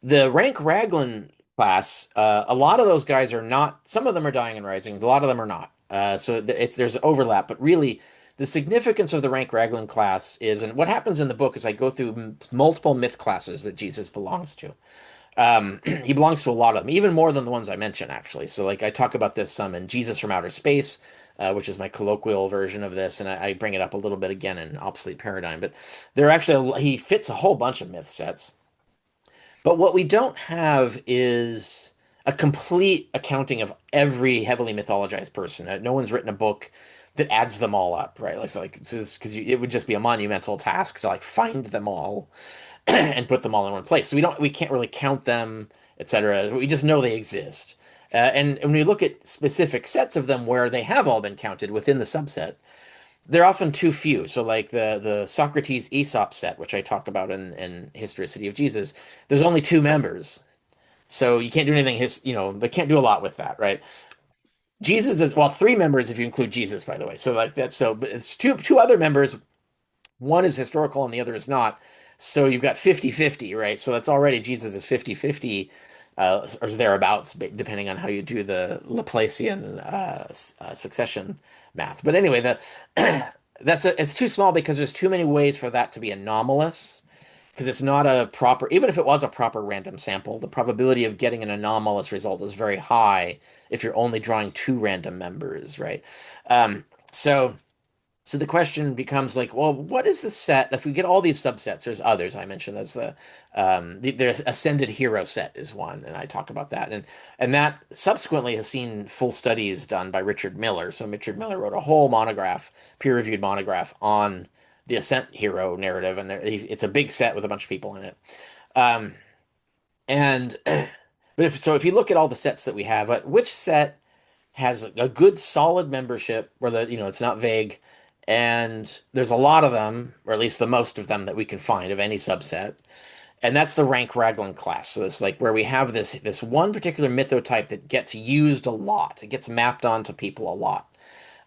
The rank Raglan class, a lot of those guys are not. Some of them are dying and rising. A lot of them are not. There's overlap, but really, the significance of the rank Raglan class is, and what happens in the book is I go through multiple myth classes that Jesus belongs to. He belongs to a lot of them, even more than the ones I mentioned, actually. So, like, I talk about this some in Jesus from Outer Space, which is my colloquial version of this, and I bring it up a little bit again in Obsolete Paradigm. But he fits a whole bunch of myth sets. But what we don't have is a complete accounting of every heavily mythologized person. No one's written a book that adds them all up, right? Because it would just be a monumental task to like find them all and put them all in one place. So we can't really count them, etc. We just know they exist. And when we look at specific sets of them where they have all been counted within the subset, they're often too few. So like the Socrates Aesop set, which I talk about in Historicity of Jesus, there's only two members. So you can't do anything they can't do a lot with that, right? Jesus is well, three members if you include Jesus, by the way. So like that, so but it's two other members. One is historical and the other is not. So you've got 50-50, right? So that's already Jesus is 50-50 or thereabouts, depending on how you do the Laplacian succession math. But anyway, it's too small because there's too many ways for that to be anomalous. Because it's not a proper, even if it was a proper random sample, the probability of getting an anomalous result is very high if you're only drawing two random members, right? Um, so. So the question becomes like, well, what is the set? If we get all these subsets, there's others I mentioned. There's Ascended Hero set is one, and I talk about that, and that subsequently has seen full studies done by Richard Miller. So Richard Miller wrote a whole monograph, peer-reviewed monograph on the Ascent Hero narrative, and it's a big set with a bunch of people in it. Um, and if you look at all the sets that we have, which set has a good solid membership where it's not vague and there's a lot of them or at least the most of them that we can find of any subset and that's the rank Raglan class. So it's like where we have this one particular mythotype that gets used a lot. It gets mapped onto people a lot.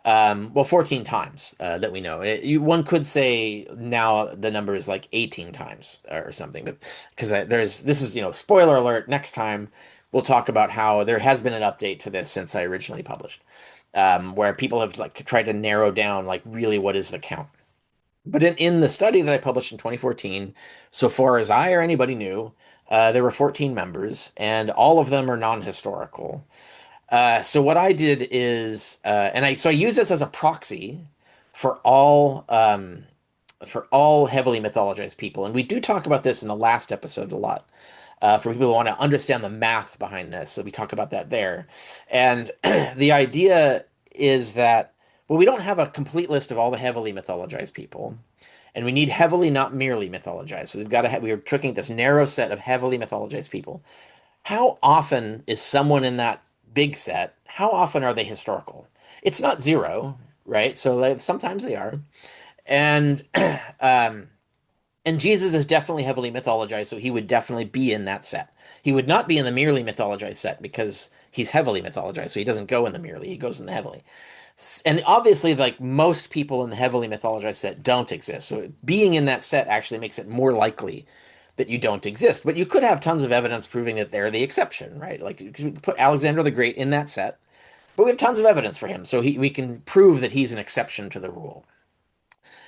Well, 14 times that we know. One could say now the number is like 18 times or something, but because this is spoiler alert. Next time we'll talk about how there has been an update to this since I originally published, where people have like tried to narrow down like really what is the count. But in the study that I published in 2014, so far as I or anybody knew, there were 14 members, and all of them are non-historical. So what I did is, I use this as a proxy for all heavily mythologized people, and we do talk about this in the last episode a lot. For people who want to understand the math behind this, so we talk about that there. And the idea is that well, we don't have a complete list of all the heavily mythologized people, and we need heavily, not merely mythologized. So we are tricking this narrow set of heavily mythologized people. How often is someone in that big set how often are they historical? It's not zero, right? So like, sometimes they are. And um, and Jesus is definitely heavily mythologized, so he would definitely be in that set. He would not be in the merely mythologized set because he's heavily mythologized, so he doesn't go in the merely, he goes in the heavily. And obviously, like most people in the heavily mythologized set don't exist. So being in that set actually makes it more likely that you don't exist. But you could have tons of evidence proving that they're the exception, right? Like you could put Alexander the Great in that set, but we have tons of evidence for him, so we can prove that he's an exception to the rule.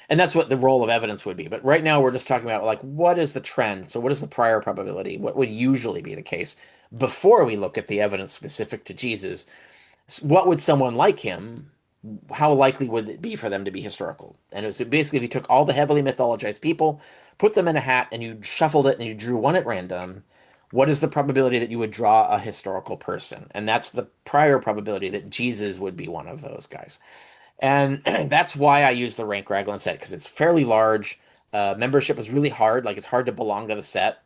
And that's what the role of evidence would be. But right now we're just talking about like what is the trend? So what is the prior probability? What would usually be the case before we look at the evidence specific to Jesus? What would someone like him, how likely would it be for them to be historical? And it was basically if you took all the heavily mythologized people, put them in a hat, and you shuffled it and you drew one at random, what is the probability that you would draw a historical person? And that's the prior probability that Jesus would be one of those guys. And that's why I use the rank Raglan set because it's fairly large. Membership is really hard. Like it's hard to belong to the set.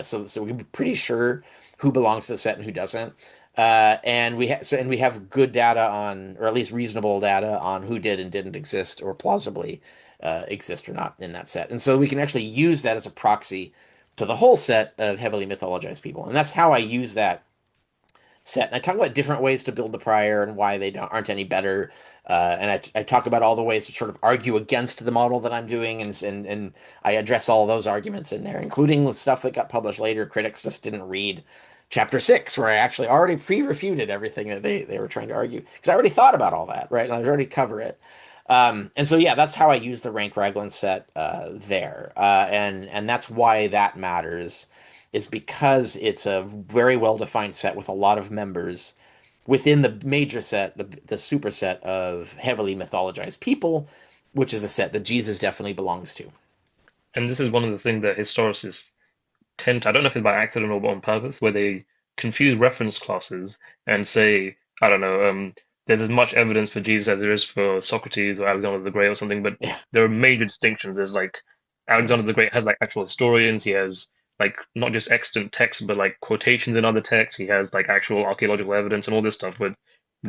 So we're pretty sure who belongs to the set and who doesn't. And we have good data on, or at least reasonable data on who did and didn't exist or plausibly exist or not in that set. And so we can actually use that as a proxy to the whole set of heavily mythologized people. And that's how I use that set. And I talk about different ways to build the prior and why they aren't any better. And I talk about all the ways to sort of argue against the model that I'm doing, and I address all those arguments in there, including stuff that got published later. Critics just didn't read chapter 6, where I actually already pre-refuted everything that they were trying to argue because I already thought about all that, right? And I already cover it. And so yeah, that's how I use the rank Raglan set there, and that's why that matters is because it's a very well defined set with a lot of members within the major set, the superset of heavily mythologized people, which is the set that Jesus definitely belongs to. And this is one of the things that historicists tend to, I don't know if it's by accident or on purpose, where they confuse reference classes and say, I don't know, there's as much evidence for Jesus as there is for Socrates or Alexander the Great or something, but Yeah. there are major distinctions. There's like Alexander the Great has like actual historians, he has like not just extant texts, but like quotations in other texts, he has like actual archaeological evidence and all this stuff, but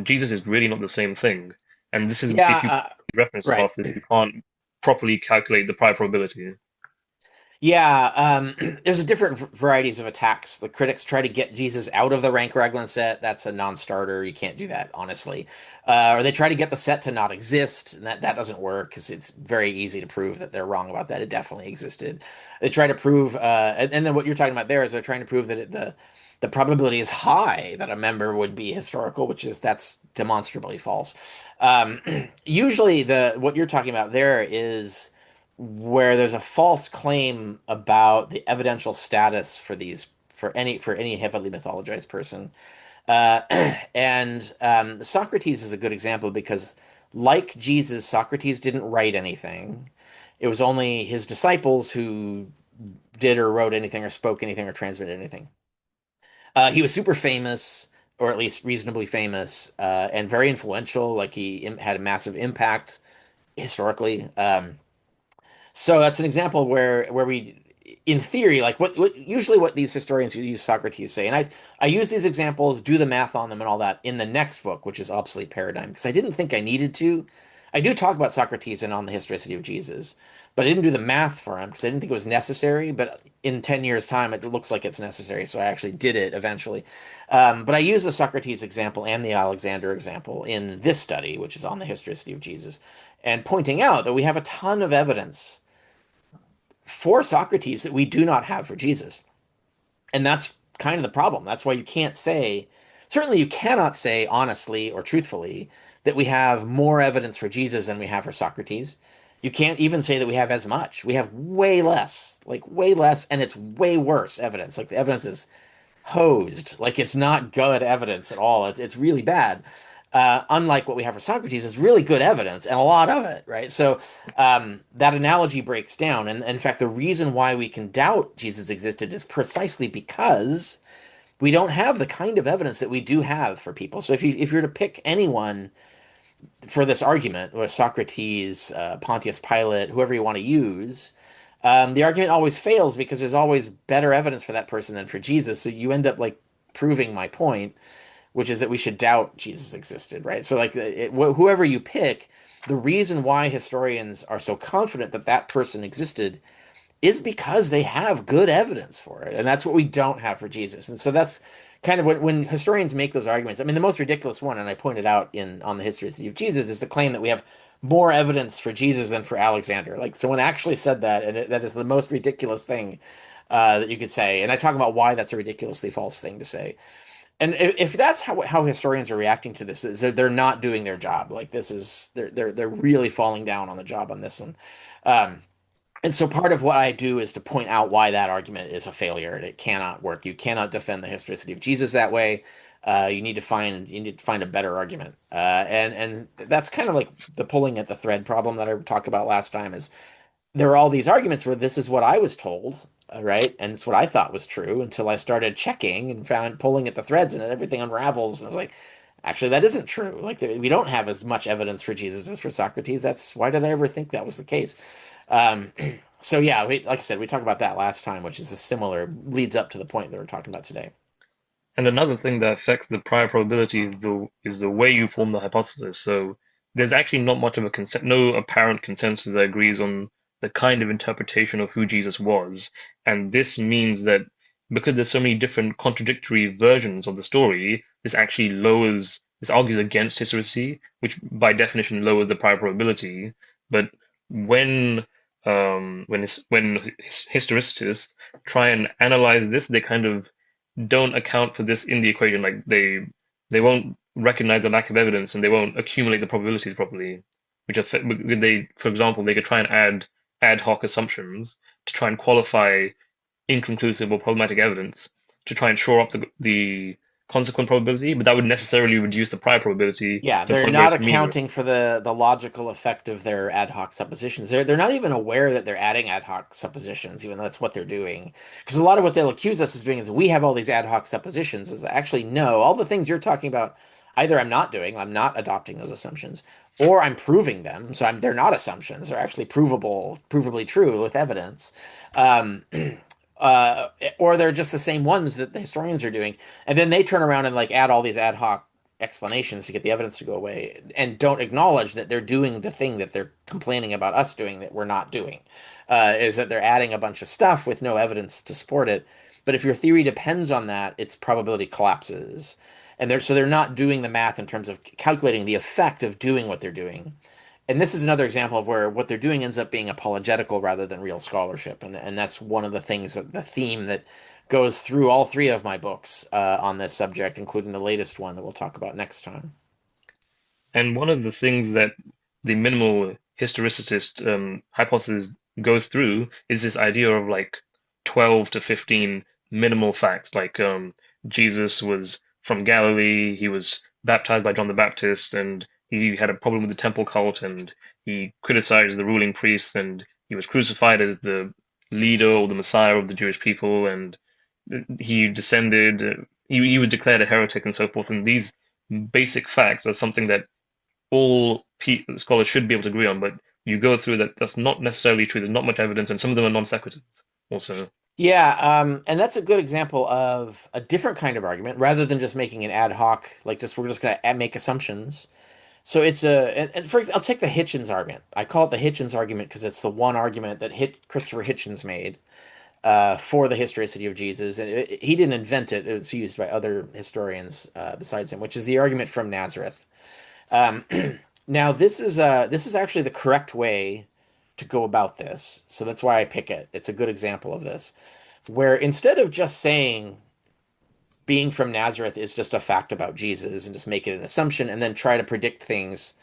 Jesus is really not the same thing. And this is Yeah, if you reference right. classes, you can't properly calculate the prior probability. Yeah, there's different varieties of attacks. The critics try to get Jesus out of the rank Raglan set. That's a non-starter. You can't do that, honestly. Or they try to get the set to not exist, and that doesn't work because it's very easy to prove that they're wrong about that. It definitely existed. They try to prove, and then what you're talking about there is they're trying to prove that the probability is high that a member would be historical, which is that's demonstrably false. Um, Usually, the what you're talking about there is where there's a false claim about the evidential status for these for any heavily mythologized person. Uh, and Socrates is a good example because, like Jesus, Socrates didn't write anything. It was only his disciples who did or wrote anything or spoke anything or transmitted anything. He was super famous, or at least reasonably famous, and very influential. Like he had a massive impact historically. So that's an example where we, in theory, like what usually what these historians who use Socrates say, and I use these examples, do the math on them and all that in the next book, which is Obsolete Paradigm, because I didn't think I needed to. I do talk about Socrates and on the historicity of Jesus, but I didn't do the math for him because I didn't think it was necessary. But in 10 years' time, it looks like it's necessary, so I actually did it eventually. But I use the Socrates example and the Alexander example in this study, which is on the historicity of Jesus, and pointing out that we have a ton of evidence for Socrates that we do not have for Jesus. And that's kind of the problem. That's why you can't say, certainly you cannot say honestly or truthfully that we have more evidence for Jesus than we have for Socrates. You can't even say that we have as much. We have way less, like way less, and it's way worse evidence. Like the evidence is hosed. Like it's not good evidence at all. It's really bad. Unlike what we have for Socrates, is really good evidence and a lot of it, right? So that analogy breaks down. And in fact, the reason why we can doubt Jesus existed is precisely because we don't have the kind of evidence that we do have for people. So if you're to pick anyone for this argument, or Socrates, Pontius Pilate, whoever you want to use, the argument always fails because there's always better evidence for that person than for Jesus. So you end up like proving my point, which is that we should doubt Jesus existed, right? So like whoever you pick, the reason why historians are so confident that that person existed is because they have good evidence for it. And that's what we don't have for Jesus. And so that's kind of when historians make those arguments. I mean, the most ridiculous one, and I pointed out in on the Historicity of Jesus, is the claim that we have more evidence for Jesus than for Alexander. Like someone actually said that, and that is the most ridiculous thing that you could say. And I talk about why that's a ridiculously false thing to say. And if that's how historians are reacting to this, is that they're not doing their job. Like this is they're really falling down on the job on this one. Um, and so part of what I do is to point out why that argument is a failure and it cannot work. You cannot defend the historicity of Jesus that way. You need to find a better argument. And that's kind of like the pulling at the thread problem that I talked about last time is there are all these arguments where this is what I was told, right? And it's what I thought was true until I started checking and found pulling at the threads and everything unravels. And I was like, actually, that isn't true. Like we don't have as much evidence for Jesus as for Socrates. That's why did I ever think that was the case? Um, so yeah, like I said, we talked about that last time, which is a similar leads up to the point that we're talking about today. And another thing that affects the prior probability is the way you form the hypothesis. So there's actually not much of a no apparent consensus that agrees on the kind of interpretation of who Jesus was. And this means that because there's so many different contradictory versions of the story, this argues against historicity, which by definition lowers the prior probability. But when when historicists try and analyze this, they kind of don't account for this in the equation. Like they won't recognize the lack of evidence and they won't accumulate the probabilities properly. Which affect they, for example, they could try and add ad hoc assumptions to try and qualify inconclusive or problematic evidence to try and shore up the consequent probability, but that would necessarily reduce the prior probability Yeah, to a they're point where not it's meaningless. accounting for the logical effect of their ad hoc suppositions. They're not even aware that they're adding ad hoc suppositions, even though that's what they're doing. Because a lot of what they'll accuse us of doing is we have all these ad hoc suppositions. Is actually no, all the things you're talking about, either I'm not doing, I'm not adopting those assumptions, or I'm proving them. So they're not assumptions; they're actually provably true with evidence. Um, uh, or they're just the same ones that the historians are doing, and then they turn around and like add all these ad hoc explanations to get the evidence to go away and don't acknowledge that they're doing the thing that they're complaining about us doing that we're not doing is that they're adding a bunch of stuff with no evidence to support it, but if your theory depends on that its probability collapses, and they're not doing the math in terms of calculating the effect of doing what they're doing. And this is another example of where what they're doing ends up being apologetical rather than real scholarship. And that's one of the things, the theme that goes through all three of my books on this subject, including the latest one that we'll talk about next time. And one of the things that the minimal historicist hypothesis goes through is this idea of like 12 to 15 minimal facts, like Jesus was from Galilee, he was baptized by John the Baptist, and he had a problem with the temple cult, and he criticized the ruling priests, and he was crucified as the leader or the Messiah of the Jewish people, and he descended, he was declared a heretic, and so forth. And these basic facts are something that scholars should be able to agree on, but you go through that that's not necessarily true. There's not much evidence, and some of them are non sequiturs. Also, Yeah, and that's a good example of a different kind of argument rather than just making an ad hoc, like just we're just going to make assumptions. So it's and for example, I'll take the Hitchens argument. I call it the Hitchens argument because it's the one argument that Christopher Hitchens made for the historicity of Jesus. And he didn't invent it; it was used by other historians besides him, which is the argument from Nazareth. Um, now, this is actually the correct way to go about this. So that's why I pick it. It's a good example of this, where instead of just saying being from Nazareth is just a fact about Jesus and just make it an assumption and then try to predict things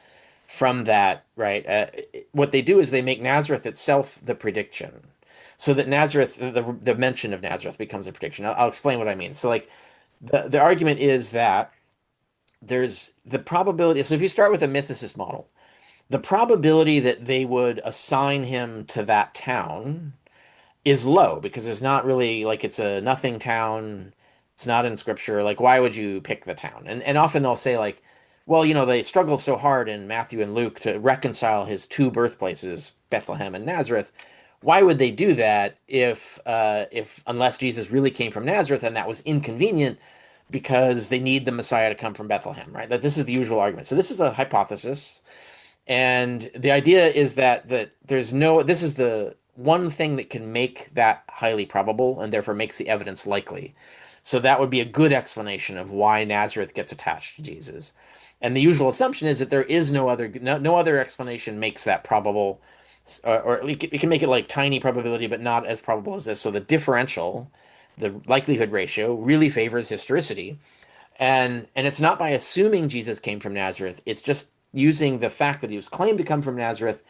from that, right? What they do is they make Nazareth itself the prediction, so that Nazareth, the mention of Nazareth becomes a prediction. I'll explain what I mean. So, like, the argument is that there's the probability. So, if you start with a mythicist model, the probability that they would assign him to that town is low because there's not really like it's a nothing town. It's not in scripture. Like, why would you pick the town? And often they'll say like, well, they struggle so hard in Matthew and Luke to reconcile his two birthplaces, Bethlehem and Nazareth. Why would they do that if unless Jesus really came from Nazareth and that was inconvenient? because they need the Messiah to come from Bethlehem, right? That this is the usual argument. So this is a hypothesis, and the idea is that there's no this is the one thing that can make that highly probable and therefore makes the evidence likely. So that would be a good explanation of why Nazareth gets attached to Jesus. And the usual assumption is that there is no other explanation makes that probable, or it can make it like tiny probability, but not as probable as this. So the differential, the likelihood ratio, really favors historicity. And it's not by assuming Jesus came from Nazareth. It's just using the fact that he was claimed to come from Nazareth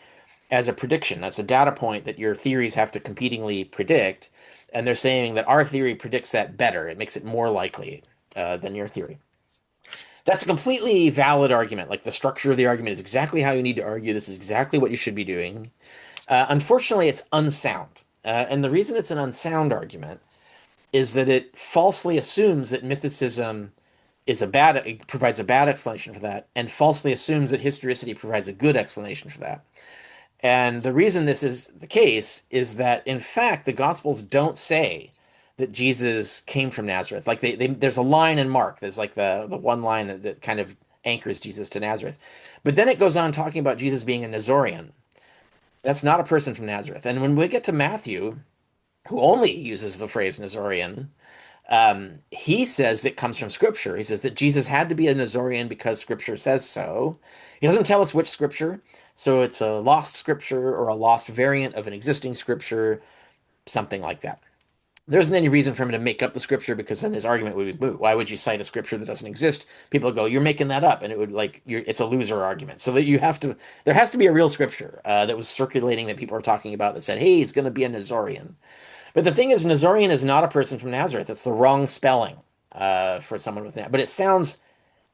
as a prediction. That's a data point that your theories have to competingly predict. And they're saying that our theory predicts that better. It makes it more likely than your theory. That's a completely valid argument. Like the structure of the argument is exactly how you need to argue. This is exactly what you should be doing. Unfortunately, it's unsound. And the reason it's an unsound argument is that it falsely assumes that mythicism it provides a bad explanation for that, and falsely assumes that historicity provides a good explanation for that. And the reason this is the case is that, in fact, the Gospels don't say that Jesus came from Nazareth. Like there's a line in Mark. There's like the one line that kind of anchors Jesus to Nazareth. But then it goes on talking about Jesus being a Nazorian. That's not a person from Nazareth. And when we get to Matthew, who only uses the phrase Nazorian, he says it comes from Scripture. He says that Jesus had to be a Nazorian because Scripture says so. He doesn't tell us which Scripture, so it's a lost Scripture or a lost variant of an existing Scripture, something like that. There isn't any reason for him to make up the Scripture because then his argument would be, why would you cite a Scripture that doesn't exist? People would go, you're making that up, and it would it's a loser argument. So that there has to be a real Scripture that was circulating that people are talking about that said, hey, he's going to be a Nazorian. But the thing is, Nazorian is not a person from Nazareth. It's the wrong spelling for someone with that. But it sounds,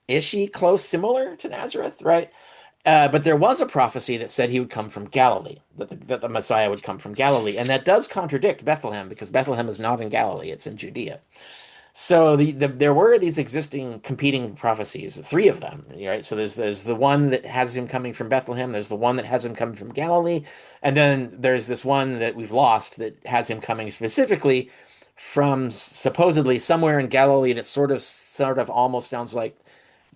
is she close, similar to Nazareth, right? But there was a prophecy that said he would come from Galilee, that the Messiah would come from Galilee. And that does contradict Bethlehem because Bethlehem is not in Galilee, it's in Judea. So there were these existing competing prophecies, three of them, right? So there's the one that has him coming from Bethlehem, there's the one that has him coming from Galilee, and then there's this one that we've lost that has him coming specifically from supposedly somewhere in Galilee that sort of almost sounds like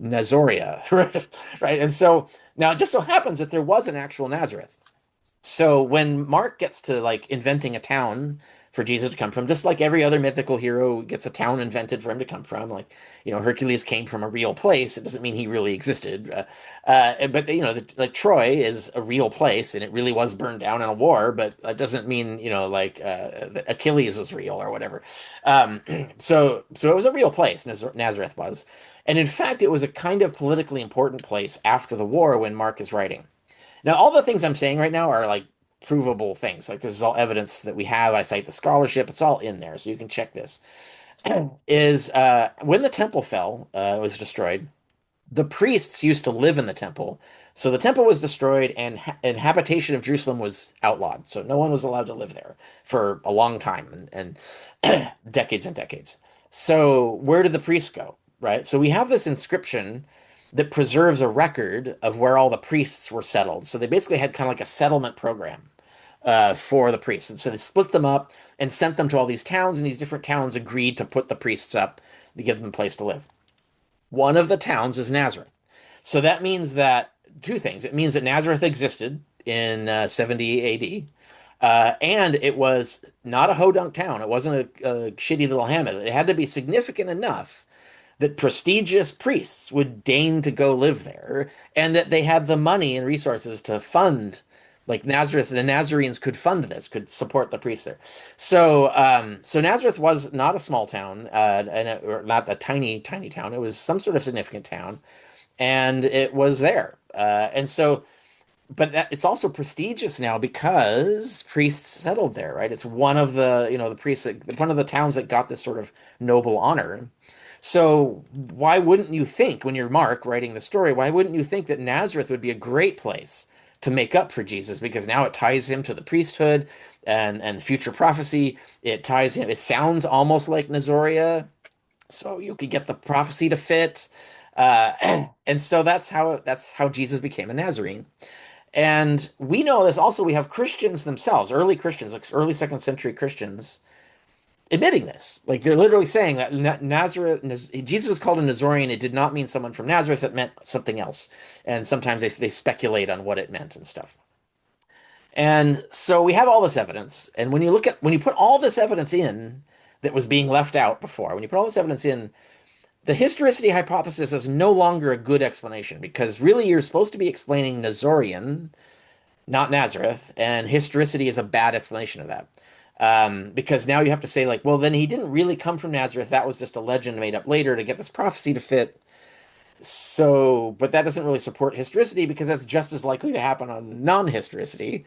Nazoria, right? Right. And so now it just so happens that there was an actual Nazareth. So when Mark gets to like inventing a town for Jesus to come from, just like every other mythical hero gets a town invented for him to come from, like, Hercules came from a real place. It doesn't mean he really existed. But, like Troy is a real place and it really was burned down in a war, but that doesn't mean, Achilles was real or whatever. Um, so it was a real place, Nazareth was. And in fact, it was a kind of politically important place after the war when Mark is writing. Now, all the things I'm saying right now are like provable things. Like this is all evidence that we have. I cite the scholarship. It's all in there, so you can check this. Is when the temple fell, was destroyed. The priests used to live in the temple, so the temple was destroyed, and habitation of Jerusalem was outlawed. So no one was allowed to live there for a long time, and decades and decades. So where did the priests go? Right. So we have this inscription that preserves a record of where all the priests were settled. So they basically had kind of like a settlement program for the priests. And so they split them up and sent them to all these towns, and these different towns agreed to put the priests up to give them a place to live. One of the towns is Nazareth. So that means that two things. It means that Nazareth existed in 70 AD, and it was not a hodunk town. It wasn't a shitty little hamlet. It had to be significant enough that prestigious priests would deign to go live there, and that they had the money and resources to fund, like Nazareth, the Nazarenes could fund this, could support the priests there. So Nazareth was not a small town, or not a tiny, tiny town. It was some sort of significant town, and it was there. But it's also prestigious now because priests settled there, right? It's one of the priests, one of the towns that got this sort of noble honor. So why wouldn't you think, when you're Mark writing the story, why wouldn't you think that Nazareth would be a great place to make up for Jesus? Because now it ties him to the priesthood and future prophecy. It ties him. It sounds almost like Nazoria, so you could get the prophecy to fit. And so that's how Jesus became a Nazarene. And we know this also. We have Christians themselves, early Christians, like early second century Christians, admitting this. Like they're literally saying that Nazareth, Jesus was called a Nazorian. It did not mean someone from Nazareth. It meant something else. And sometimes they speculate on what it meant and stuff. And so we have all this evidence. And when you put all this evidence in that was being left out before, when you put all this evidence in, the historicity hypothesis is no longer a good explanation because really you're supposed to be explaining Nazorian, not Nazareth, and historicity is a bad explanation of that. Because now you have to say, like, well, then he didn't really come from Nazareth. That was just a legend made up later to get this prophecy to fit. So, but that doesn't really support historicity because that's just as likely to happen on non-historicity.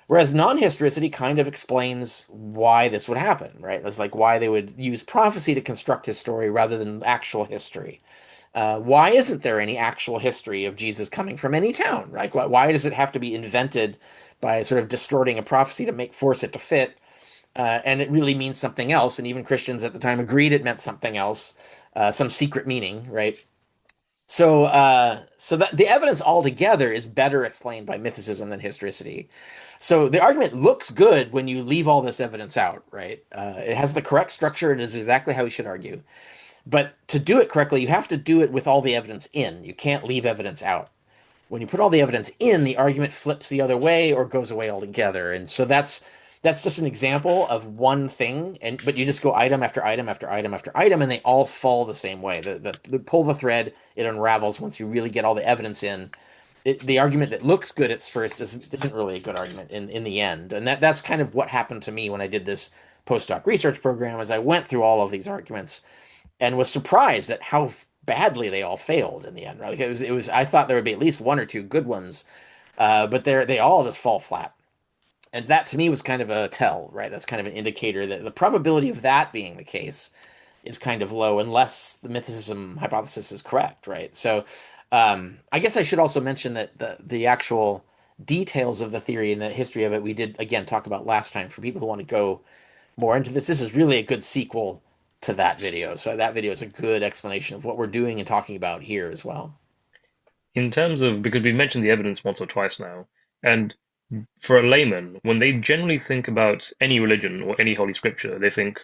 Whereas non-historicity kind of explains why this would happen, right? It's like why they would use prophecy to construct his story rather than actual history. Why isn't there any actual history of Jesus coming from any town? Right? Why does it have to be invented by sort of distorting a prophecy to make force it to fit? And it really means something else. And even Christians at the time agreed it meant something else, some secret meaning, right? So that the evidence altogether is better explained by mythicism than historicity. So the argument looks good when you leave all this evidence out, right? It has the correct structure and is exactly how you should argue. But to do it correctly, you have to do it with all the evidence in. You can't leave evidence out. When you put all the evidence in, the argument flips the other way or goes away altogether. And so that's just an example of one thing. And but you just go item after item after item after item, and they all fall the same way. The pull the thread, it unravels once you really get all the evidence in. The argument that looks good at first isn't really a good argument in the end. And that's kind of what happened to me when I did this postdoc research program, as I went through all of these arguments and was surprised at how badly they all failed in the end. Right? Like it was. I thought there would be at least one or two good ones, but they all just fall flat. And that to me was kind of a tell, right? That's kind of an indicator that the probability of that being the case is kind of low unless the mythicism hypothesis is correct, right? So I guess I should also mention that the actual details of the theory and the history of it we did again talk about last time for people who want to go more into this. This is really a good sequel to that video. So that video is a good explanation of what we're doing and talking about here as well. In terms of, because we've mentioned the evidence once or twice now, and for a layman, when they generally think about any religion or any holy scripture, they think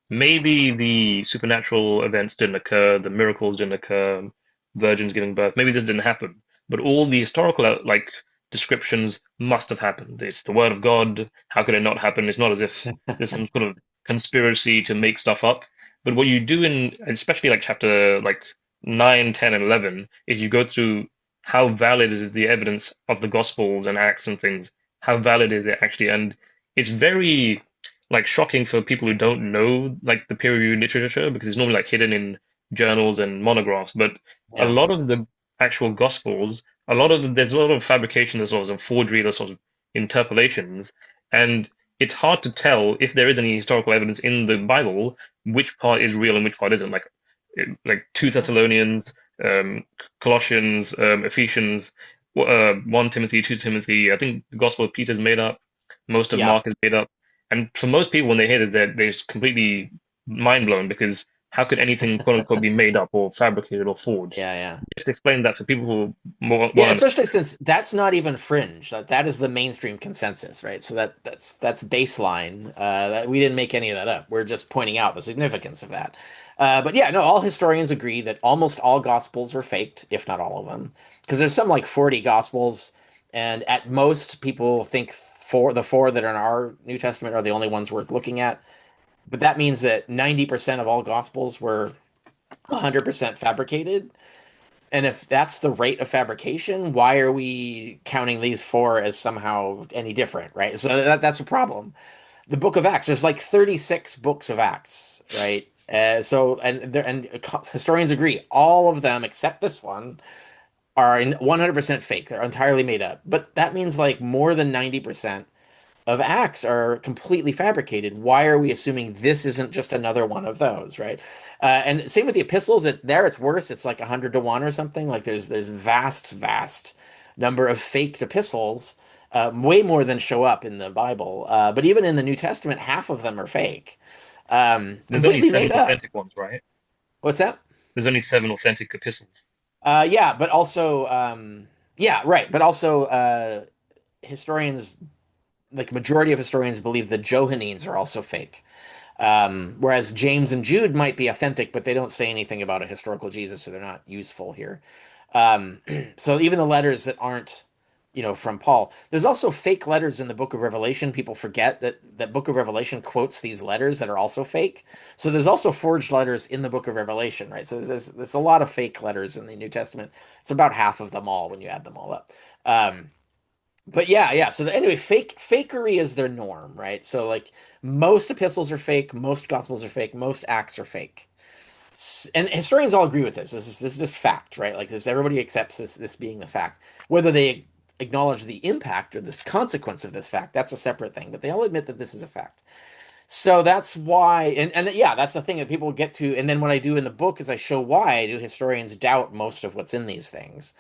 maybe the supernatural events didn't occur, the miracles didn't occur, virgins giving birth, maybe this didn't happen. But all the historical like descriptions must have happened. It's the word of God. How could it not happen? It's not as if there's some sort of conspiracy to make stuff up. But what you do in, especially like chapter like 9, 10, and 11, is you go through how valid is the evidence of the Gospels and Acts and things. How valid is it actually? And it's very like shocking for people who don't know like the peer-reviewed literature because it's normally like hidden in journals and monographs. But a Yeah. lot of the actual gospels, there's a lot of fabrication, there's sort of forgery, there's sort of interpolations, and it's hard to tell if there is any historical evidence in the Bible which part is real and which part isn't. Like 2 Thessalonians, Colossians, Ephesians, 1 Timothy, 2 Timothy. I think the Gospel of Peter is made up. Most of Yeah. Mark is made up. And for most people, when they hear this, they're just completely mind blown because how could anything quote unquote be made up or fabricated or forged? Yeah. Yeah. Just explain that so people who Yeah, won't especially understand. since that's not even fringe. That is the mainstream consensus, right? So that's baseline. That we didn't make any of that up. We're just pointing out the significance of that. But yeah, no, all historians agree that almost all gospels are faked, if not all of them, because there's some like 40 gospels, and at most people think the four that are in our New Testament are the only ones worth looking at. But that means that 90% of all gospels were 100% fabricated. And if that's the rate of fabrication, why are we counting these four as somehow any different, right? So that's a problem. The Book of Acts, there's like 36 books of Acts, right? And historians agree, all of them except this one are 100% fake. They're entirely made up. But that means like more than 90% of acts are completely fabricated. Why are we assuming this isn't just another one of those, right? And same with the epistles. It's worse. It's like 100 to 1 or something. Like there's vast number of faked epistles, way more than show up in the Bible. But even in the New Testament, half of them are fake, There's only completely seven made up. authentic ones, right? What's that? There's only 7 authentic epistles. Yeah, but also, yeah, right. But also, historians, like majority of historians, believe the Johannines are also fake. Whereas James and Jude might be authentic, but they don't say anything about a historical Jesus, so they're not useful here. Um, so even the letters that aren't, from Paul, there's also fake letters in the Book of Revelation. People forget that Book of Revelation quotes these letters that are also fake. So there's also forged letters in the Book of Revelation, right? So there's a lot of fake letters in the New Testament. It's about half of them all when you add them all up. But yeah, yeah. So anyway, fakery is their norm, right? So like most epistles are fake, most gospels are fake, most acts are fake. And historians all agree with this. This is just fact, right? Like this, everybody accepts this being the fact. Whether they acknowledge the impact or this consequence of this fact, that's a separate thing. But they all admit that this is a fact. So that's why, and yeah, that's the thing that people get to. And then what I do in the book is I show why do historians doubt most of what's in these things,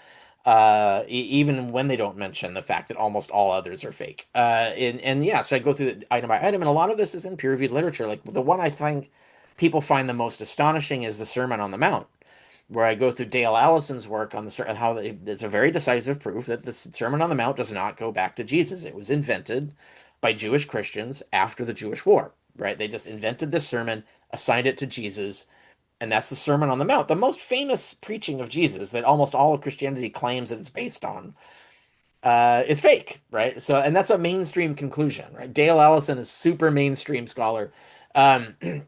even when they don't mention the fact that almost all others are fake. And yeah, so I go through it item by item, and a lot of this is in peer-reviewed literature. Like the one I think people find the most astonishing is the Sermon on the Mount, where I go through Dale Allison's work on the and how it's a very decisive proof that the Sermon on the Mount does not go back to Jesus. It was invented by Jewish Christians after the Jewish War, right? They just invented this sermon, assigned it to Jesus, and that's the Sermon on the Mount, the most famous preaching of Jesus that almost all of Christianity claims that it's based on. Is fake, right? So, and that's a mainstream conclusion, right? Dale Allison is super mainstream scholar.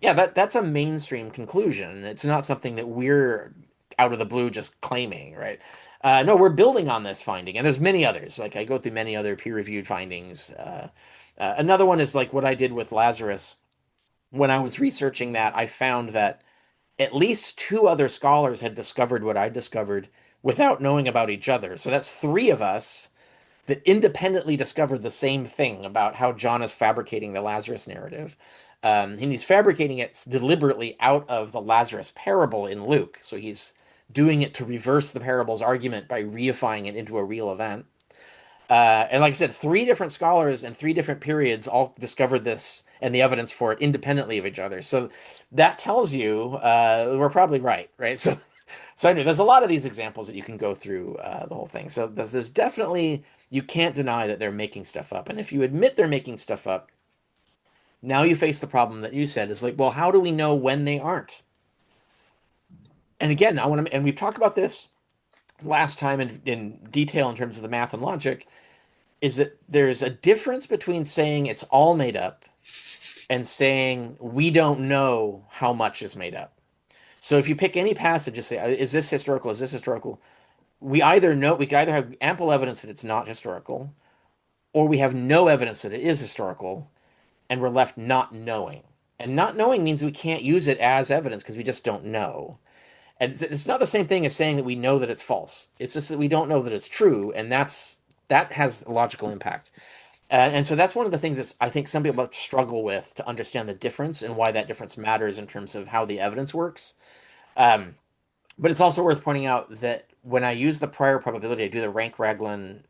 Yeah, that's a mainstream conclusion. It's not something that we're out of the blue just claiming, right? No, we're building on this finding, and there's many others. Like I go through many other peer-reviewed findings. Another one is like what I did with Lazarus. When I was researching that, I found that at least two other scholars had discovered what I discovered without knowing about each other. So that's three of us that independently discovered the same thing about how John is fabricating the Lazarus narrative. And he's fabricating it deliberately out of the Lazarus parable in Luke. So he's doing it to reverse the parable's argument by reifying it into a real event. And like I said, three different scholars in three different periods all discovered this and the evidence for it independently of each other. So that tells you we're probably right, right? So anyway, there's a lot of these examples that you can go through the whole thing. So there's definitely you can't deny that they're making stuff up, and if you admit they're making stuff up, now you face the problem that you said is like, well, how do we know when they aren't? And again, I want to, and we've talked about this last time in detail in terms of the math and logic, is that there's a difference between saying it's all made up and saying we don't know how much is made up. So if you pick any passage and say, is this historical? Is this historical? We could either have ample evidence that it's not historical, or we have no evidence that it is historical, and we're left not knowing. And not knowing means we can't use it as evidence because we just don't know. And it's not the same thing as saying that we know that it's false. It's just that we don't know that it's true, and that has a logical impact. And so that's one of the things that I think some people struggle with to understand the difference and why that difference matters in terms of how the evidence works. Um, but it's also worth pointing out that when I use the prior probability, I do the rank Raglan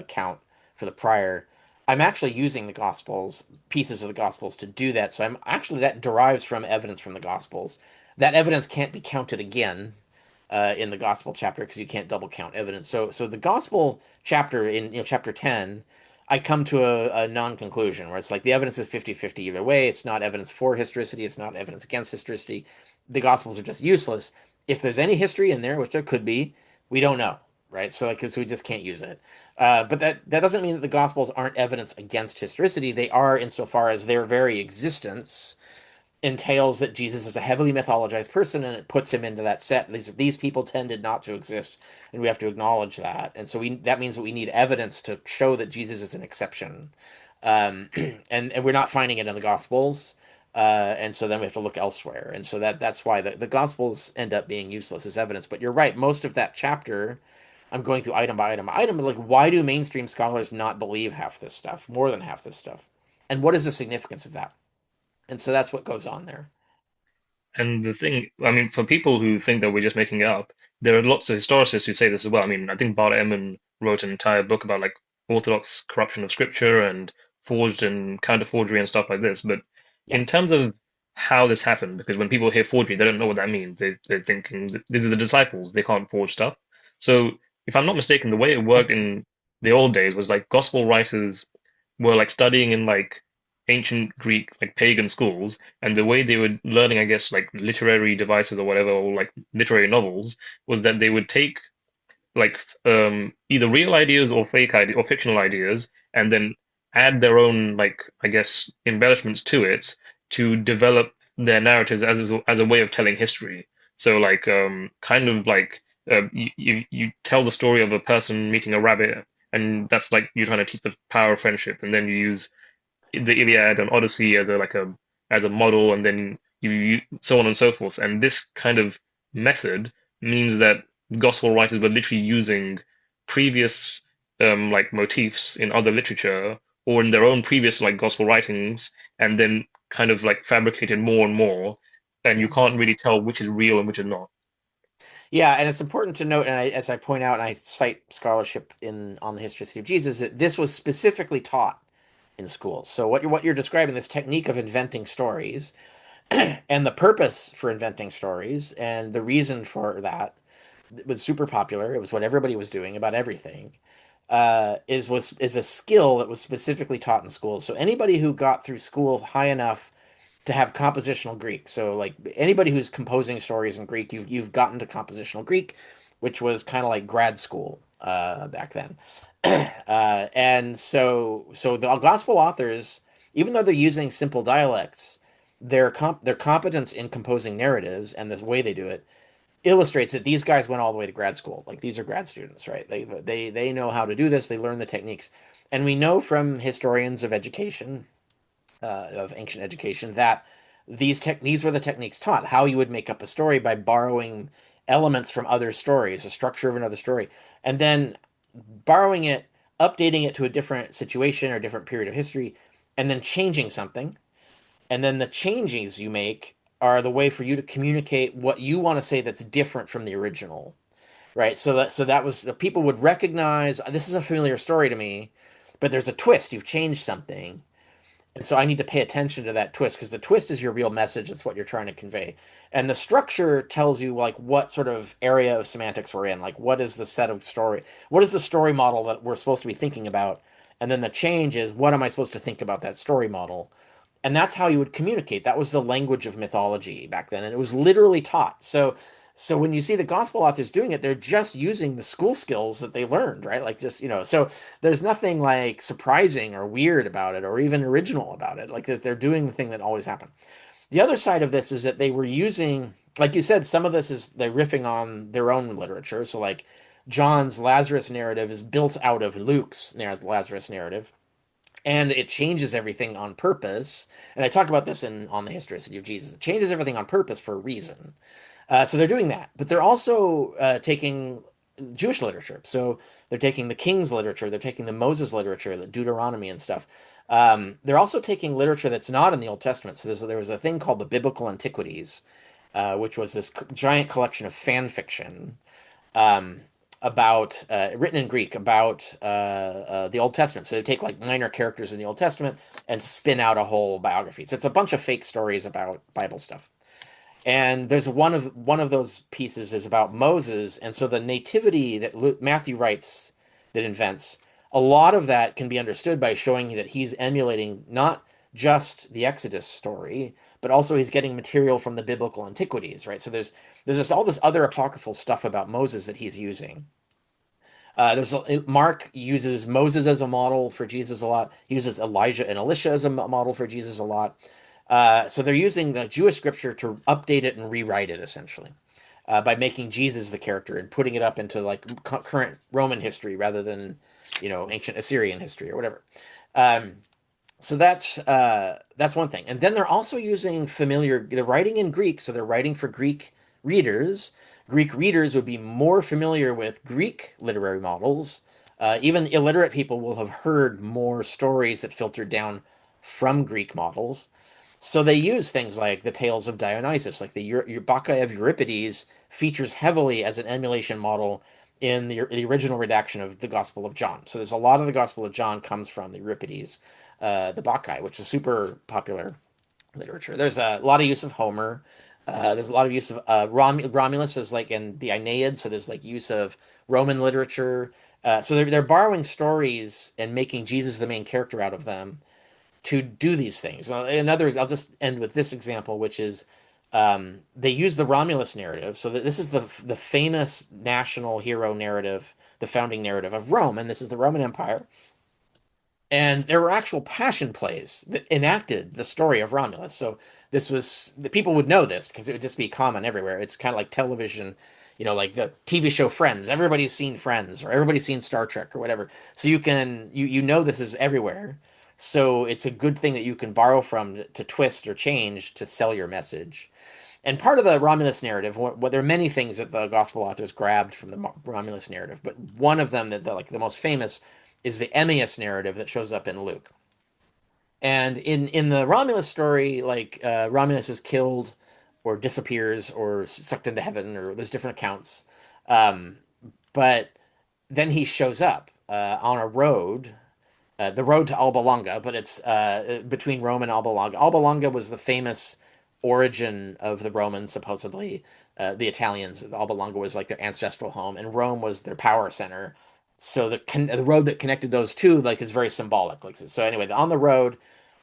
count for the prior. I'm actually using the Gospels, pieces of the Gospels, to do that. So I'm actually that derives from evidence from the Gospels. That evidence can't be counted again in the Gospel chapter because you can't double count evidence. So the Gospel chapter in chapter 10, I come to a non-conclusion where it's like the evidence is 50-50 either way. It's not evidence for historicity. It's not evidence against historicity. The Gospels are just useless. If there's any history in there, which there could be, we don't know, right? So like, because we just can't use it. But that doesn't mean that the Gospels aren't evidence against historicity. They are insofar as their very existence entails that Jesus is a heavily mythologized person, and it puts him into that set. These people tended not to exist, and we have to acknowledge that. And so that means that we need evidence to show that Jesus is an exception, um, and we're not finding it in the Gospels. And so then we have to look elsewhere. And so that's why the Gospels end up being useless as evidence. But you're right, most of that chapter, I'm going through item by item by item. Like, why do mainstream scholars not believe half this stuff, more than half this stuff? And what is the significance of that? And so that's what goes on there. And the thing, I mean, for people who think that we're just making it up, there are lots of historicists who say this as well. I mean, I think Bart Ehrman wrote an entire book about like Orthodox corruption of scripture and forged and counter forgery and stuff like this. But Yeah. in terms of how this happened, because when people hear forgery, they don't know what that means. They're thinking these are the disciples, they can't forge stuff. So if I'm not mistaken, the way it worked in the old days was like gospel writers were like studying in like ancient Greek like pagan schools, and the way they were learning, I guess, like literary devices or whatever, or like literary novels, was that they would take like either real ideas or fake ideas or fictional ideas, and then add their own like I guess embellishments to it to develop their narratives as a way of telling history. So like kind of like you tell the story of a person meeting a rabbit, and that's like you're trying to teach the power of friendship, and then you use the Iliad and Odyssey as a as a model, and then you so on and so forth. And this kind of method means that gospel writers were literally using previous like motifs in other literature or in their own previous like gospel writings, and then kind of like fabricated more and more, and you Yeah. can't really tell which is real and which is not. Yeah, and it's important to note, and as I point out, and I cite scholarship in on the historicity of Jesus, that this was specifically taught in schools. So what you're describing, this technique of inventing stories, and the purpose for inventing stories, and the reason for that was super popular. It was what everybody was doing about everything. Is a skill that was specifically taught in schools. So anybody who got through school high enough to have compositional Greek. So like anybody who's composing stories in Greek, you've gotten to compositional Greek, which was kind of like grad school back then. And so the gospel authors, even though they're using simple dialects, their competence in composing narratives and the way they do it illustrates that these guys went all the way to grad school. Like these are grad students, right? They know how to do this. They learn the techniques, and we know from historians of education, of ancient education, that these were the techniques taught. How you would make up a story by borrowing elements from other stories, a structure of another story, and then borrowing it, updating it to a different situation or different period of history, and then changing something. And then the changes you make are the way for you to communicate what you want to say that's different from the original, right? So that was the people would recognize this is a familiar story to me, but there's a twist. You've changed something, and so I need to pay attention to that twist because the twist is your real message. It's what you're trying to convey. And the structure tells you like what sort of area of semantics we're in. Like what is the set of story? What is the story model that we're supposed to be thinking about? And then the change is what am I supposed to think about that story model? And that's how you would communicate. That was the language of mythology back then, and it was literally taught. So when you see the gospel authors doing it, they're just using the school skills that they learned, right? Like just, so there's nothing like surprising or weird about it or even original about it. Like this, they're doing the thing that always happened. The other side of this is that they were using, like you said, some of this is they're riffing on their own literature. So like John's Lazarus narrative is built out of Luke's Lazarus narrative, and it changes everything on purpose. And I talk about this in on the historicity of Jesus. It changes everything on purpose for a reason. So they're doing that, but they're also taking Jewish literature. So they're taking the King's literature, they're taking the Moses literature, the Deuteronomy and stuff. They're also taking literature that's not in the Old Testament. So there was a thing called the Biblical Antiquities, which was this giant collection of fan fiction, um, about written in Greek about the Old Testament. So they take like minor characters in the Old Testament and spin out a whole biography. So it's a bunch of fake stories about Bible stuff. And there's one of those pieces is about Moses, and so the nativity that Matthew writes that invents, a lot of that can be understood by showing that he's emulating not just the Exodus story, but also he's getting material from the biblical antiquities, right? So there's just all this other apocryphal stuff about Moses that he's using. Mark uses Moses as a model for Jesus a lot. He uses Elijah and Elisha as a model for Jesus a lot. So they're using the Jewish scripture to update it and rewrite it essentially, by making Jesus the character and putting it up into like current Roman history rather than ancient Assyrian history or whatever. Um, so that's one thing. And then they're also using familiar. They're writing in Greek, so they're writing for Greek readers. Greek readers would be more familiar with Greek literary models. Even illiterate people will have heard more stories that filtered down from Greek models. So they use things like the tales of Dionysus, like the Bacchae of Euripides features heavily as an emulation model in the original redaction of the Gospel of John. So there's a lot of the Gospel of John comes from the Euripides, the Bacchae, which is super popular literature. There's a lot of use of Homer. There's a lot of use of Romulus is like in the Aeneid, so there's like use of Roman literature. So they're borrowing stories and making Jesus the main character out of them, to do these things. In others, I'll just end with this example, which is they use the Romulus narrative. So that this is the famous national hero narrative, the founding narrative of Rome, and this is the Roman Empire. And there were actual passion plays that enacted the story of Romulus. So this was the people would know this because it would just be common everywhere. It's kind of like television, like the TV show Friends. Everybody's seen Friends or everybody's seen Star Trek or whatever. So you know this is everywhere. So it's a good thing that you can borrow from to twist or change to sell your message. And part of the Romulus narrative, there are many things that the gospel authors grabbed from the Romulus narrative, but one of them that like the most famous is the Emmaus narrative that shows up in Luke. And in the Romulus story, like Romulus is killed or disappears or sucked into heaven, or there's different accounts. Um, but then he shows up on a road, the road to Alba Longa, but it's between Rome and Alba Longa. Alba Longa was the famous origin of the Romans, supposedly. The Italians, Alba Longa was like their ancestral home, and Rome was their power center. So the road that connected those two like is very symbolic. Like so, anyway, on the road,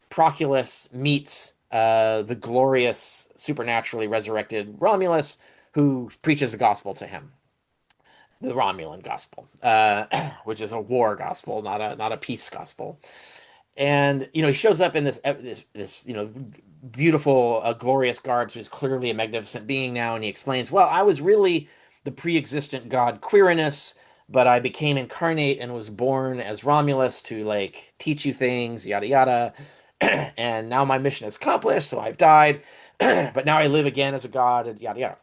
Proculus meets the glorious, supernaturally resurrected Romulus, who preaches the gospel to him, the Romulan gospel, which is a war gospel, not a peace gospel. And he shows up in this beautiful, glorious garb. So he's clearly a magnificent being now, and he explains, "Well, I was really the pre-existent god Quirinus, but I became incarnate and was born as Romulus to like teach you things, yada yada. And now my mission is accomplished, so I've died, but now I live again as a god, and yada yada."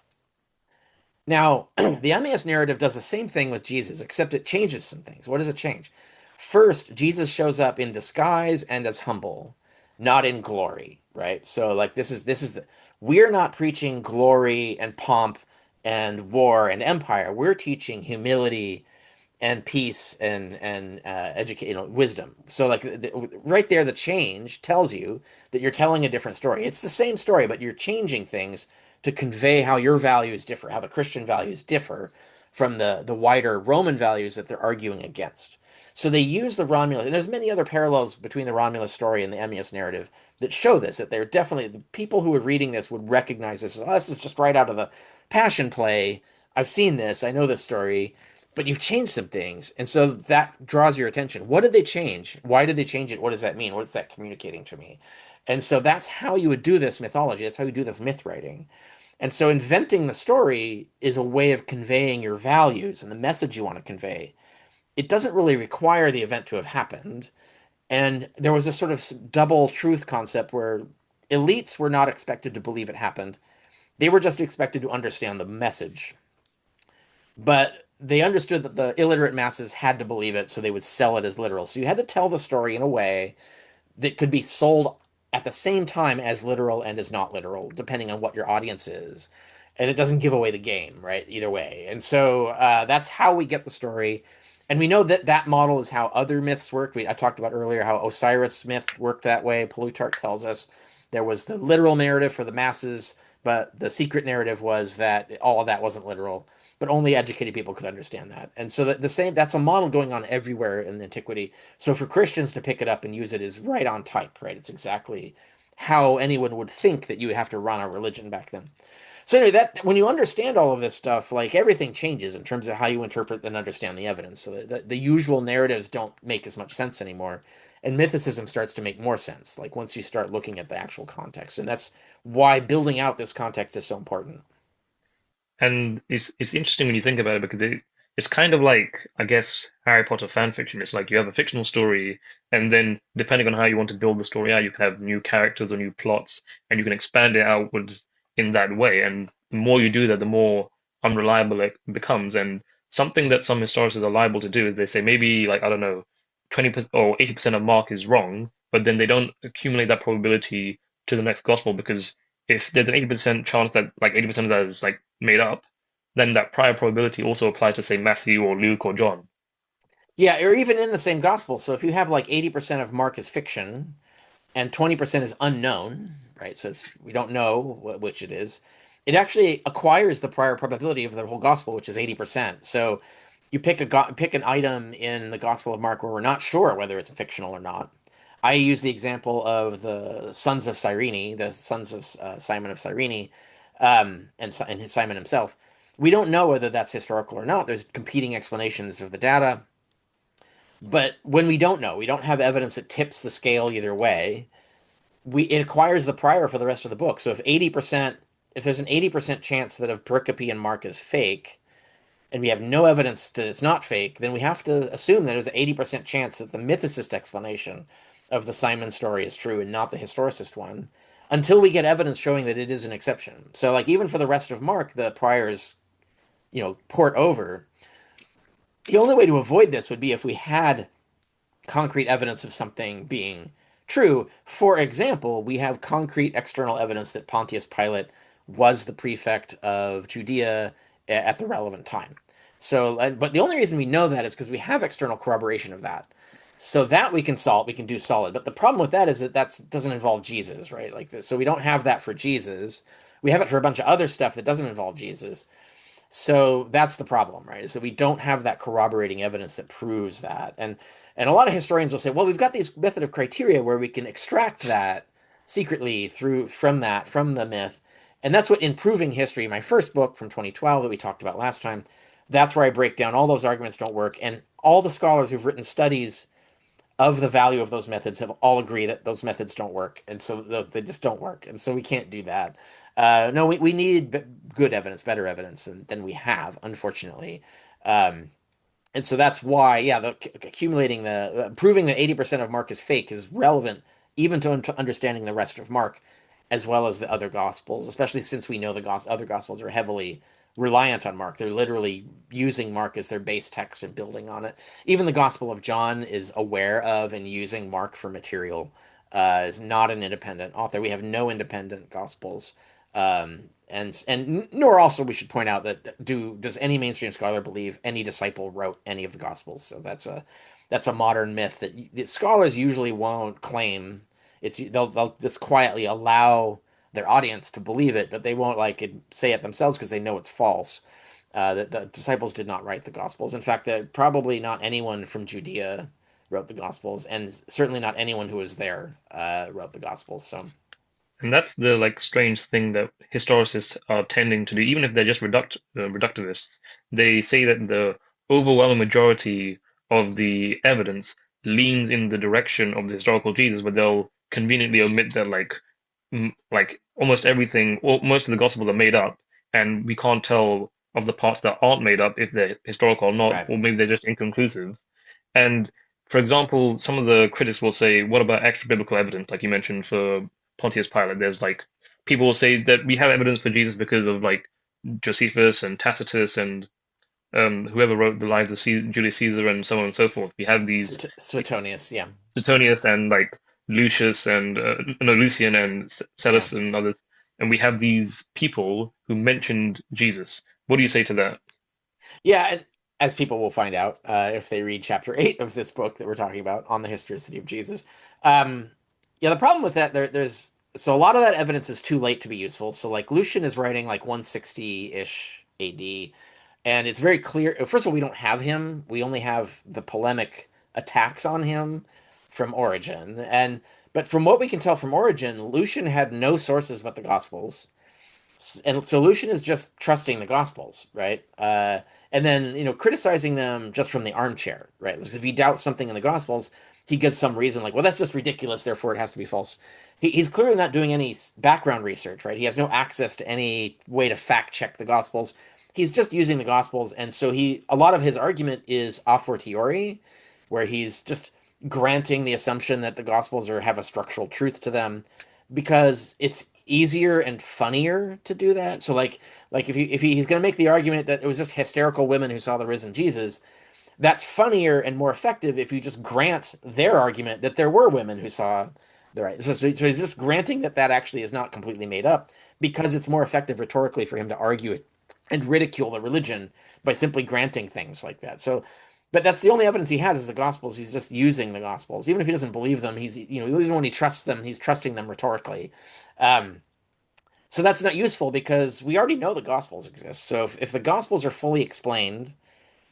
Now, the Emmaus narrative does the same thing with Jesus, except it changes some things. What does it change? First, Jesus shows up in disguise and as humble, not in glory, right? So, like, we're not preaching glory and pomp and war and empire. We're teaching humility and peace and educate wisdom. So like right there, the change tells you that you're telling a different story. It's the same story, but you're changing things to convey how your values differ, how the Christian values differ from the wider Roman values that they're arguing against. So they use the Romulus, and there's many other parallels between the Romulus story and the Emmaus narrative that show this, that they're definitely the people who are reading this would recognize this as, oh, this is just right out of the Passion play. I've seen this, I know this story, but you've changed some things. And so that draws your attention. What did they change? Why did they change it? What does that mean? What is that communicating to me? And so that's how you would do this mythology. That's how you do this myth writing. And so inventing the story is a way of conveying your values and the message you want to convey. It doesn't really require the event to have happened. And there was a sort of double truth concept where elites were not expected to believe it happened. They were just expected to understand the message. But they understood that the illiterate masses had to believe it, so they would sell it as literal. So you had to tell the story in a way that could be sold at the same time as literal and as not literal, depending on what your audience is. And it doesn't give away the game, right? Either way. And so that's how we get the story. And we know that that model is how other myths work. I talked about earlier how Osiris myth worked that way. Plutarch tells us there was the literal narrative for the masses, but the secret narrative was that all of that wasn't literal, but only educated people could understand that. And so the same that's a model going on everywhere in antiquity. So for Christians to pick it up and use it is right on type, right? It's exactly how anyone would think that you would have to run a religion back then. So anyway, that when you understand all of this stuff, like everything changes in terms of how you interpret and understand the evidence. So the usual narratives don't make as much sense anymore, and mythicism starts to make more sense. Like once you start looking at the actual context, and that's why building out this context is so important. And it's interesting when you think about it because it's kind of like, I guess, Harry Potter fan fiction. It's like you have a fictional story, and then depending on how you want to build the story out, you can have new characters or new plots, and you can expand it outwards in that way. And the more you do that, the more unreliable it becomes. And something that some historians are liable to do is they say maybe like, I don't know, 20% or 80% of Mark is wrong, but then they don't accumulate that probability to the next gospel because if there's an 80% chance that like 80% of that is like made up, then that prior probability also applies to say Matthew or Luke or John. Yeah, or even in the same gospel. So if you have like 80% of Mark is fiction and 20% is unknown, right? So we don't know which it is. It actually acquires the prior probability of the whole gospel, which is 80%. So you pick an item in the Gospel of Mark where we're not sure whether it's fictional or not. I use the example of the sons of Cyrene, the sons of Simon of Cyrene, and Simon himself. We don't know whether that's historical or not. There's competing explanations of the data. But when we don't know, we don't have evidence that tips the scale either way. It acquires the prior for the rest of the book. So if there's an 80% chance that a pericope in Mark is fake, and we have no evidence that it's not fake, then we have to assume that there's an 80% chance that the mythicist explanation of the Simon story is true and not the historicist one, until we get evidence showing that it is an exception. So, like, even for the rest of Mark, the priors, port over. The only way to avoid this would be if we had concrete evidence of something being true. For example, we have concrete external evidence that Pontius Pilate was the prefect of Judea at the relevant time. So, but the only reason we know that is because we have external corroboration of that. So that we can do solid. But the problem with that is that that doesn't involve Jesus, right? Like this. So we don't have that for Jesus. We have it for a bunch of other stuff that doesn't involve Jesus. So that's the problem, right? Is that we don't have that corroborating evidence that proves that. And a lot of historians will say, well, we've got these method of criteria where we can extract that secretly from the myth. And that's what Improving History, my first book from 2012 that we talked about last time, that's where I break down all those arguments don't work. And all the scholars who've written studies of the value of those methods have all agree that those methods don't work. And so they just don't work. And so we can't do that. No, we need good evidence, better evidence than we have, unfortunately. Um, and so that's why, yeah, accumulating proving that 80% of Mark is fake is relevant even to understanding the rest of Mark, as well as the other Gospels, especially since we know the other Gospels are heavily reliant on Mark. They're literally using Mark as their base text and building on it. Even the Gospel of John is aware of and using Mark for material. Is not an independent author. We have no independent Gospels. And nor also we should point out that does any mainstream scholar believe any disciple wrote any of the Gospels? So that's a modern myth that scholars usually won't claim. They'll just quietly allow their audience to believe it, but they won't say it themselves because they know it's false. That the disciples did not write the Gospels. In fact, that probably not anyone from Judea wrote the Gospels, and certainly not anyone who was there wrote the Gospels. So And that's the like strange thing that historicists are tending to do, even if they're just reductivists. They say that the overwhelming majority of the evidence leans in the direction of the historical Jesus, but they'll conveniently omit that like almost everything, or most of the Gospels are made up, and we can't tell of the parts that aren't made up if they're historical or not, right. or maybe they're just inconclusive. And for example, some of the critics will say, what about extra biblical evidence? Like you mentioned for Pontius Pilate, there's like people will say that we have evidence for Jesus because of like Josephus and Tacitus and whoever wrote the lives of Julius Caesar and so on and so forth. We have these Suetonius, yeah, Suetonius and like Lucius and no Lucian and yeah. Cellus and others, and we have these people who mentioned Jesus. What do you say to that? Yeah, and as people will find out if they read chapter 8 of this book that we're talking about on the historicity of Jesus. Um, yeah, the problem with that, there's so a lot of that evidence is too late to be useful. So, like, Lucian is writing like 160-ish AD, and it's very clear. First of all, we don't have him. We only have the polemic attacks on him from Origen. But from what we can tell from Origen, Lucian had no sources but the Gospels. And solution is just trusting the gospels, right? And then criticizing them just from the armchair, right? Because if he doubts something in the gospels, he gives some reason like, well, that's just ridiculous, therefore it has to be false. He's clearly not doing any background research, right? He has no access to any way to fact check the gospels. He's just using the gospels, and so a lot of his argument is a fortiori, where he's just granting the assumption that the gospels have a structural truth to them because it's easier and funnier to do that. So like if he's going to make the argument that it was just hysterical women who saw the risen Jesus, that's funnier and more effective if you just grant their argument that there were women who saw the right. So he's just granting that that actually is not completely made up because it's more effective rhetorically for him to argue it and ridicule the religion by simply granting things like that. So but that's the only evidence he has is the gospels. He's just using the gospels. Even if he doesn't believe them, he's even when he trusts them, he's trusting them rhetorically. Um, so that's not useful because we already know the Gospels exist. So if the Gospels are fully explained,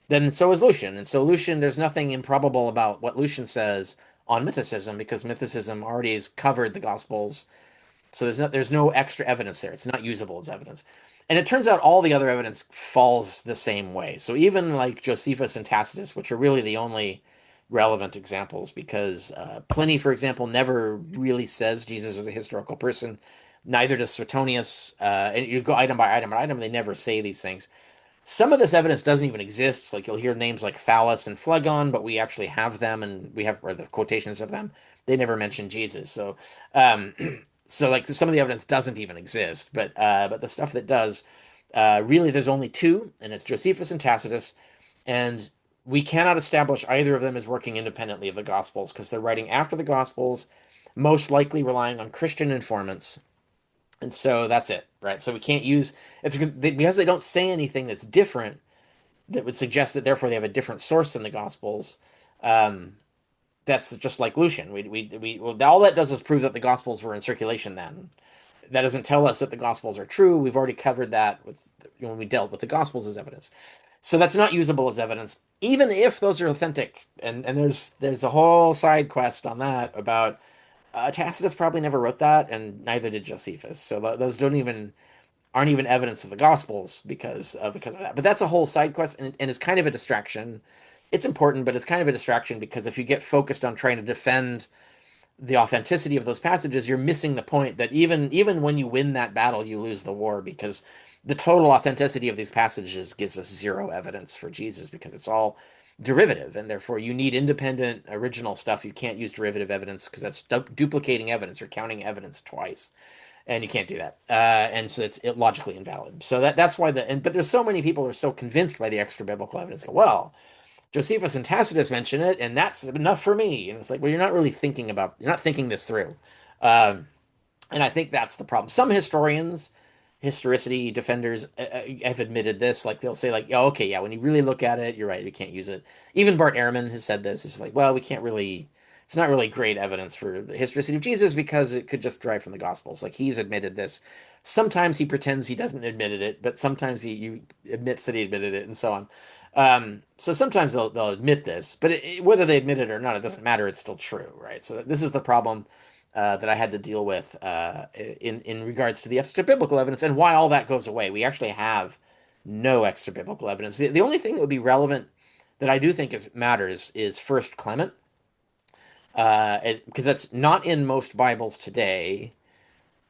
then so is Lucian. And so Lucian, there's nothing improbable about what Lucian says on mythicism because mythicism already has covered the Gospels, so there's no extra evidence there. It's not usable as evidence. And it turns out all the other evidence falls the same way. So even like Josephus and Tacitus, which are really the only relevant examples, because Pliny, for example, never really says Jesus was a historical person. Neither does Suetonius. And you go item by item by item, they never say these things. Some of this evidence doesn't even exist. Like you'll hear names like Thales and Phlegon, but we actually have them, and we have or the quotations of them. They never mention Jesus. So, um, so like some of the evidence doesn't even exist. But the stuff that does, really, there's only two, and it's Josephus and Tacitus, and we cannot establish either of them as working independently of the Gospels because they're writing after the Gospels, most likely relying on Christian informants, and so that's it, right? So we can't use it's because they don't say anything that's different that would suggest that therefore they have a different source than the Gospels. Um, that's just like Lucian. Well, all that does is prove that the Gospels were in circulation then. That doesn't tell us that the Gospels are true. We've already covered that when we dealt with the Gospels as evidence. So that's not usable as evidence, even if those are authentic. And there's a whole side quest on that about Tacitus probably never wrote that, and neither did Josephus. So those don't even aren't even evidence of the Gospels because of that. But that's a whole side quest, and it's kind of a distraction. It's important, but it's kind of a distraction because if you get focused on trying to defend the authenticity of those passages, you're missing the point that even when you win that battle, you lose the war because the total authenticity of these passages gives us zero evidence for Jesus because it's all derivative, and therefore you need independent original stuff. You can't use derivative evidence because that's duplicating evidence or counting evidence twice, and you can't do that. And so it's logically invalid. So that's why but there's so many people who are so convinced by the extra biblical evidence. Go, well, Josephus and Tacitus mention it, and that's enough for me. And it's like, well, you're not thinking this through. Um, and I think that's the problem. Some historians, historicity defenders, have admitted this. Like they'll say, like, oh, okay, yeah, when you really look at it, you're right, you can't use it. Even Bart Ehrman has said this. It's like, well, we can't really. It's not really great evidence for the historicity of Jesus because it could just derive from the Gospels. Like he's admitted this. Sometimes he pretends he doesn't admit it, but sometimes he admits that he admitted it, and so on. So sometimes they'll admit this, but whether they admit it or not, it doesn't matter. It's still true, right? So this is the problem that I had to deal with in regards to the extra biblical evidence and why all that goes away. We actually have no extra biblical evidence. The only thing that would be relevant that I do think matters is First Clement, because that's not in most Bibles today,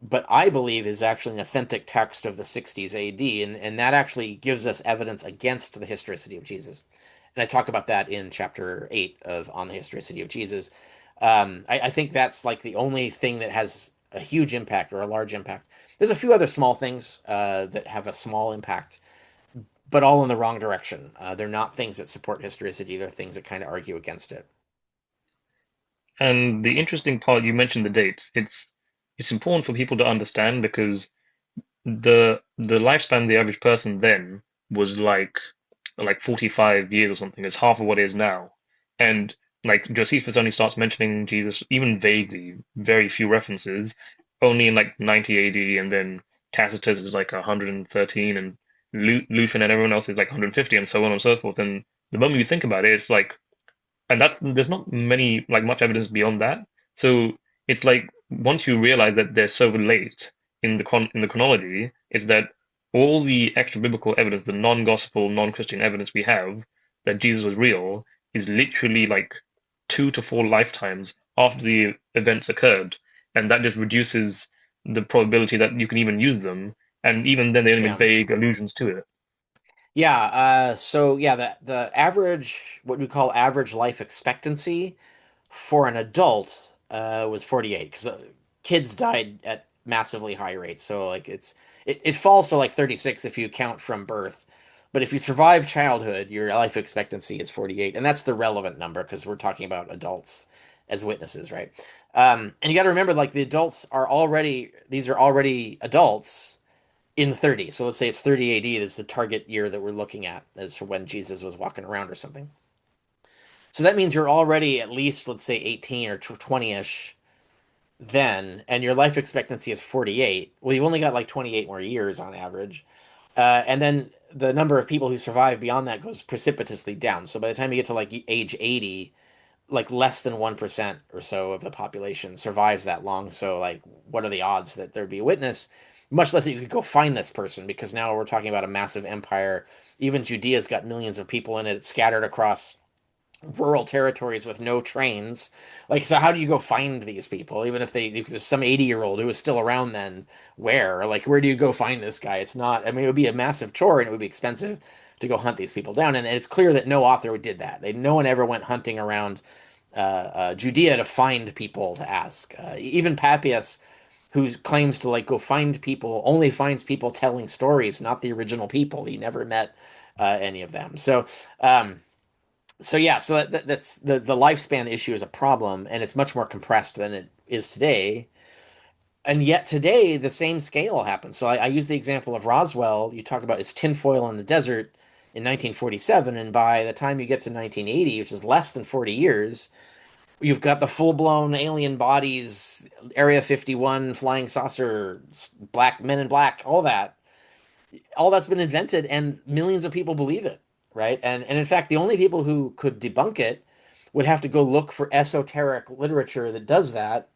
but I believe is actually an authentic text of the 60s AD, and that actually gives us evidence against the historicity of Jesus. And I talk about that in chapter 8 of On the Historicity of Jesus. I think that's like the only thing that has a huge impact or a large impact. There's a few other small things that have a small impact, but all in the wrong direction. They're not things that support historicity. They're things that kind of argue against it. And the interesting part, you mentioned the dates. It's important for people to understand because the lifespan of the average person then was like 45 years or something. It's half of what it is now. And like Josephus only starts mentioning Jesus even vaguely, very few references, only in like 90 AD, and then Tacitus is like 113, and Lucian and everyone else is like 150, and so on and so forth. And the moment you think about it, it's like, and that's there's not much evidence beyond that. So it's like once you realize that they're so late in the chronology, is that all the extra biblical evidence, the non-gospel, non-Christian evidence we have that Jesus was real, is literally like 2 to 4 lifetimes after the events occurred, and that just reduces the probability that you can even use them. And even then, they only make Yeah. vague allusions to it. Yeah, so yeah, the average, what we call average life expectancy for an adult was 48 because kids died at massively high rates. So like it falls to like 36 if you count from birth. But if you survive childhood, your life expectancy is 48, and that's the relevant number because we're talking about adults as witnesses, right? And you got to remember, like the adults are already these are already adults in 30. So let's say it's 30 AD is the target year that we're looking at as for when Jesus was walking around or something. So that means you're already at least, let's say, 18 or 20-ish then, and your life expectancy is 48. Well, you've only got like 28 more years on average. And then the number of people who survive beyond that goes precipitously down. So by the time you get to like age 80, like less than 1% or so of the population survives that long. So like what are the odds that there'd be a witness? Much less that you could go find this person, because now we're talking about a massive empire. Even Judea's got millions of people in it, scattered across rural territories with no trains. Like, so how do you go find these people? Even if they, because there's some 80-year-old who was still around then, where do you go find this guy? It's not, I mean, it would be a massive chore and it would be expensive to go hunt these people down. And it's clear that no author did that. No one ever went hunting around Judea to find people to ask. Even Papias, who claims to like go find people, only finds people telling stories, not the original people. He never met any of them. Um, that's the lifespan issue is a problem, and it's much more compressed than it is today. And yet today, the same scale happens. So I use the example of Roswell. You talk about it's tinfoil in the desert in 1947, and by the time you get to 1980, which is less than 40 years, you've got the full-blown alien bodies, Area 51, flying saucer, black men in black, all that's been invented, and millions of people believe it, right? And in fact, the only people who could debunk it would have to go look for esoteric literature that does that.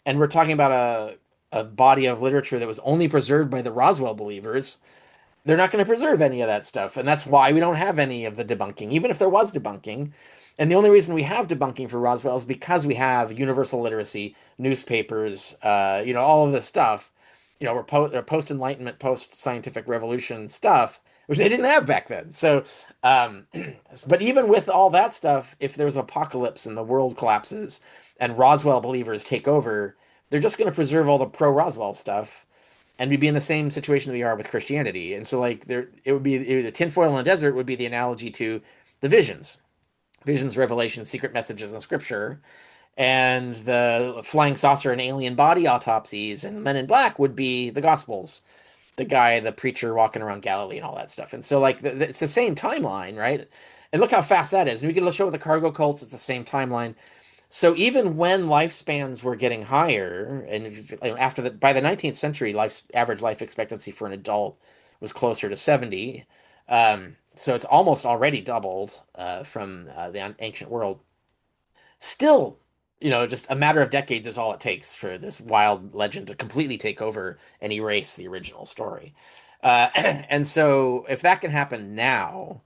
And we're talking about a body of literature that was only preserved by the Roswell believers. They're not going to preserve any of that stuff. And that's why we don't have any of the debunking, even if there was debunking. And the only reason we have debunking for Roswell is because we have universal literacy, newspapers, all of this stuff. We're post Enlightenment, post scientific revolution stuff, which they didn't have back then. So, um, but even with all that stuff, if there's apocalypse and the world collapses and Roswell believers take over, they're just going to preserve all the pro Roswell stuff, and we'd be in the same situation that we are with Christianity. And so, like, the tinfoil in the desert would be the analogy to the visions, revelations, secret messages in Scripture, and the flying saucer and alien body autopsies and Men in Black would be the Gospels, the preacher walking around Galilee and all that stuff. And so, like, it's the same timeline, right? And look how fast that is. And we can show with the cargo cults, it's the same timeline. So even when lifespans were getting higher, and after by the 19th century, average life expectancy for an adult was closer to 70. So it's almost already doubled from the ancient world. Still, just a matter of decades is all it takes for this wild legend to completely take over and erase the original story. And so if that can happen now,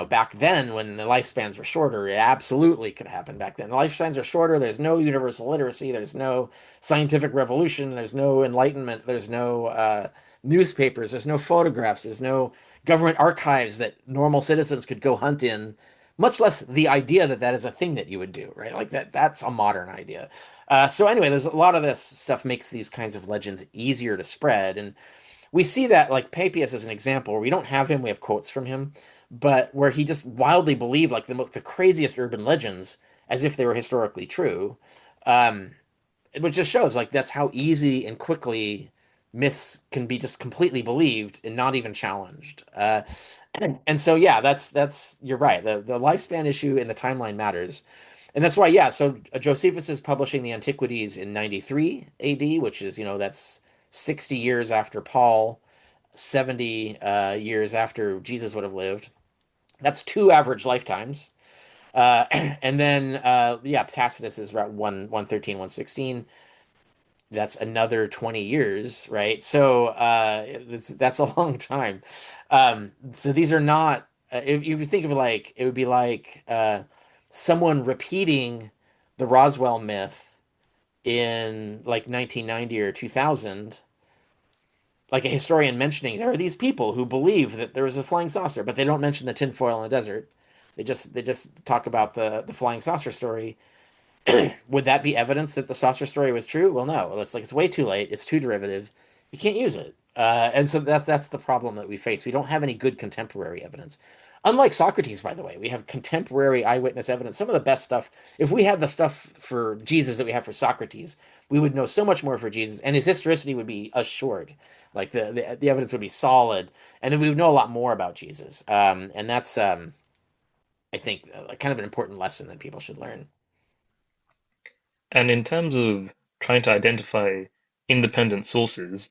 back then when the lifespans were shorter, it absolutely could happen back then. The lifespans are shorter. There's no universal literacy. There's no scientific revolution. There's no enlightenment. There's no newspapers. There's no photographs. There's no government archives that normal citizens could go hunt in, much less the idea that that is a thing that you would do, right? Like that's a modern idea. So anyway, there's a lot of this stuff makes these kinds of legends easier to spread. And we see that like Papias as an example where we don't have him, we have quotes from him, but where he just wildly believed like the craziest urban legends as if they were historically true. Um, which just shows like that's how easy and quickly myths can be just completely believed and not even challenged. And so yeah, that's you're right. The lifespan issue and the timeline matters. And that's why, yeah, so Josephus is publishing the Antiquities in 93 AD, which is, that's 60 years after Paul, 70 years after Jesus would have lived. That's two average lifetimes. And then, yeah, Tacitus is about 113, 116. That's another 20 years, right? So that's a long time. So these are not, if you think of it like, it would be like someone repeating the Roswell myth in like 1990 or 2000, like a historian mentioning there are these people who believe that there was a flying saucer, but they don't mention the tinfoil in the desert. They just talk about the flying saucer story. Would that be evidence that the saucer story was true? Well, no. It's way too late. It's too derivative. You can't use it. And so that's the problem that we face. We don't have any good contemporary evidence. Unlike Socrates, by the way, we have contemporary eyewitness evidence. Some of the best stuff. If we had the stuff for Jesus that we have for Socrates, we would know so much more for Jesus, and his historicity would be assured. Like the evidence would be solid, and then we would know a lot more about Jesus. And that's I think kind of an important lesson that people should learn. And in terms of trying to identify independent sources,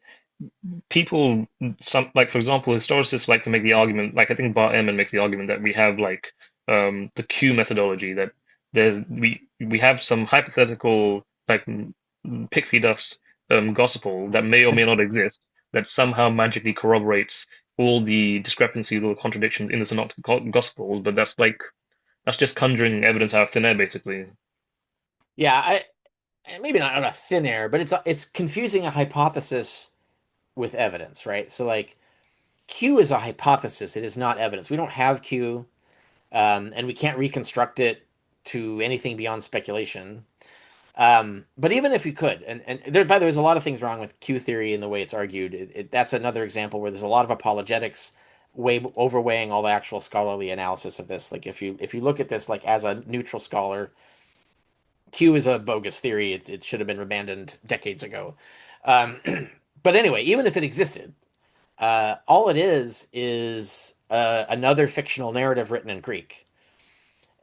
people, some like for example, historicists like to make the argument, like I think Bart Ehrman makes the argument that we have like the Q methodology that we have some hypothetical like pixie dust gospel that may or may not exist that somehow magically corroborates all the discrepancies or contradictions in the synoptic gospels, but that's just conjuring evidence out of thin air, basically. Yeah, maybe not out of thin air, but it's confusing a hypothesis with evidence, right? So like Q is a hypothesis, it is not evidence. We don't have Q, and we can't reconstruct it to anything beyond speculation. But even if you could, and there, by the way, there's a lot of things wrong with Q theory and the way it's argued. That's another example where there's a lot of apologetics way overweighing all the actual scholarly analysis of this. Like if you look at this like as a neutral scholar, Q is a bogus theory. It should have been abandoned decades ago. Um, but anyway, even if it existed, all it is another fictional narrative written in Greek.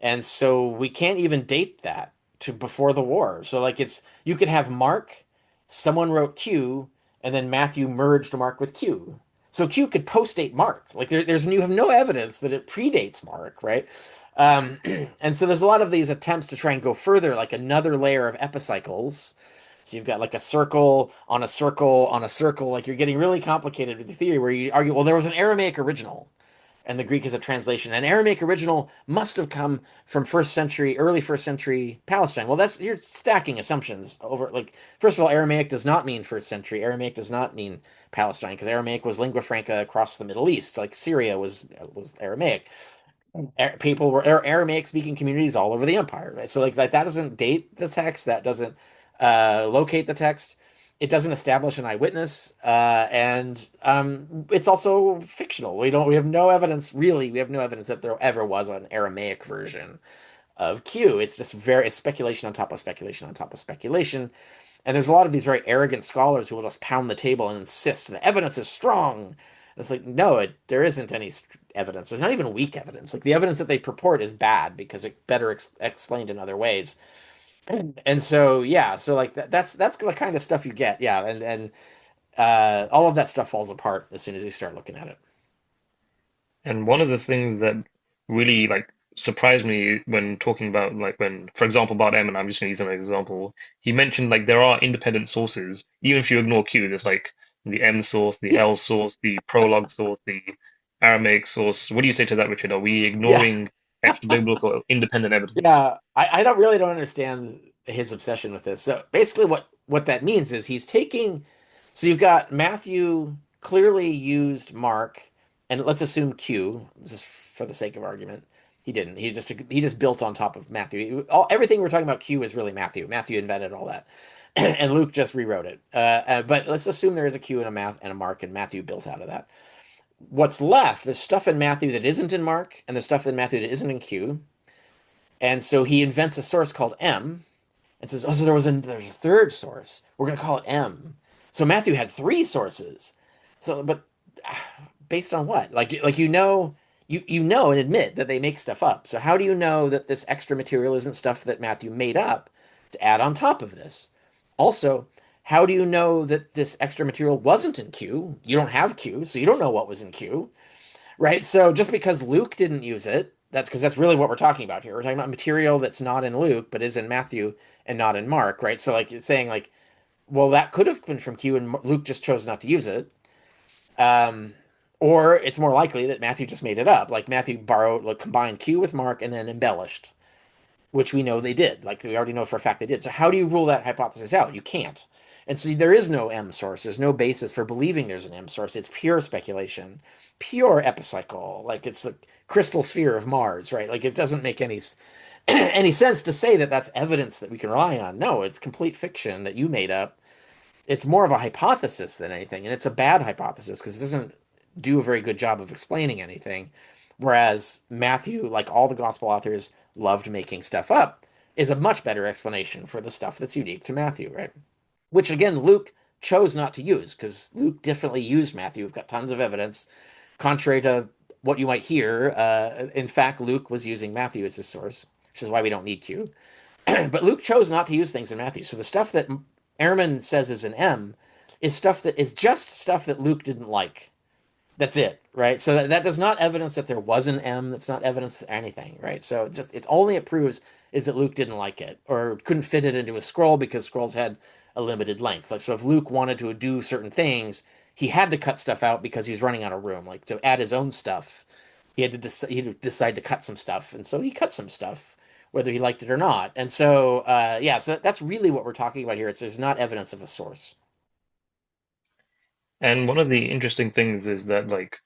And so we can't even date that to before the war. So like it's you could have Mark, someone wrote Q, and then Matthew merged Mark with Q. So Q could postdate Mark. Like there's you have no evidence that it predates Mark, right? Um, and so there's a lot of these attempts to try and go further, like another layer of epicycles. So you've got like a circle on a circle on a circle. Like you're getting really complicated with the theory where you argue, well, there was an Aramaic original and the Greek is a translation. An Aramaic original must have come from first century, early first century Palestine. Well, that's you're stacking assumptions over like first of all, Aramaic does not mean first century. Aramaic does not mean Palestine because Aramaic was lingua franca across the Middle East. Like Syria was Aramaic. People were Aramaic speaking communities all over the empire, right? So that doesn't date the text, that doesn't locate the text, it doesn't establish an eyewitness, and it's also fictional. We have no evidence really. We have no evidence that there ever was an Aramaic version of Q. It's just it's speculation on top of speculation on top of speculation. And there's a lot of these very arrogant scholars who will just pound the table and insist the evidence is strong. And it's like, no, there isn't any evidence. There's not even weak evidence. Like the evidence that they purport is bad because it's better explained in other ways. And so, yeah, so like that's the kind of stuff you get. Yeah, and all of that stuff falls apart as soon as you start looking at it. And one of the things that really surprised me when talking about for example, about M, and I'm just going to use an example, he mentioned like there are independent sources, even if you ignore Q, there's like the M source, the Yeah, L source, the prologue source, the Aramaic source. What do you say to that, Richard? Are we yeah. ignoring extra biblical independent evidence? Yeah, I don't understand his obsession with this. So basically what that means is he's taking so you've got Matthew clearly used Mark and let's assume Q, just for the sake of argument. He didn't. He just built on top of Matthew. Everything we're talking about Q is really Matthew. Matthew invented all that. And Luke just rewrote it. But let's assume there is a Q and a math and a Mark and Matthew built out of that. What's left, there's stuff in Matthew that isn't in Mark and there's stuff in Matthew that isn't in Q. And so he invents a source called M and says, "Oh, so there's a third source. We're going to call it M." So Matthew had three sources. So, but based on what? Like you know and admit that they make stuff up. So how do you know that this extra material isn't stuff that Matthew made up to add on top of this? Also, how do you know that this extra material wasn't in Q? You don't have Q, so you don't know what was in Q. Right? So just because Luke didn't use it, that's because that's really what we're talking about here. We're talking about material that's not in Luke, but is in Matthew and not in Mark, right? So like it's saying like, well, that could have been from Q and Luke just chose not to use it. Um, or it's more likely that Matthew just made it up. Like Matthew borrowed, like combined Q with Mark and then embellished, which we know they did. Like we already know for a fact they did. So how do you rule that hypothesis out? You can't. And so there is no M source. There's no basis for believing there's an M source. It's pure speculation, pure epicycle. Like it's the crystal sphere of Mars, right? Like it doesn't make any any sense to say that that's evidence that we can rely on. No, it's complete fiction that you made up. It's more of a hypothesis than anything, and it's a bad hypothesis because it doesn't do a very good job of explaining anything. Whereas Matthew, like all the gospel authors, loved making stuff up, is a much better explanation for the stuff that's unique to Matthew, right? Which again, Luke chose not to use because Luke definitely used Matthew. We've got tons of evidence, contrary to what you might hear. In fact, Luke was using Matthew as his source, which is why we don't need Q. But Luke chose not to use things in Matthew. So the stuff that Ehrman says is an M is stuff that is just stuff that Luke didn't like. That's it, right? So that does not evidence that there was an M. That's not evidence anything, right? So just it's only it proves is that Luke didn't like it or couldn't fit it into a scroll because scrolls had a limited length. Like so, if Luke wanted to do certain things, he had to cut stuff out because he was running out of room. Like to add his own stuff, he had to decide to cut some stuff, and so he cut some stuff, whether he liked it or not. And so, yeah, so that's really what we're talking about here. It's there's not evidence of a source. And one of the interesting things is that, like,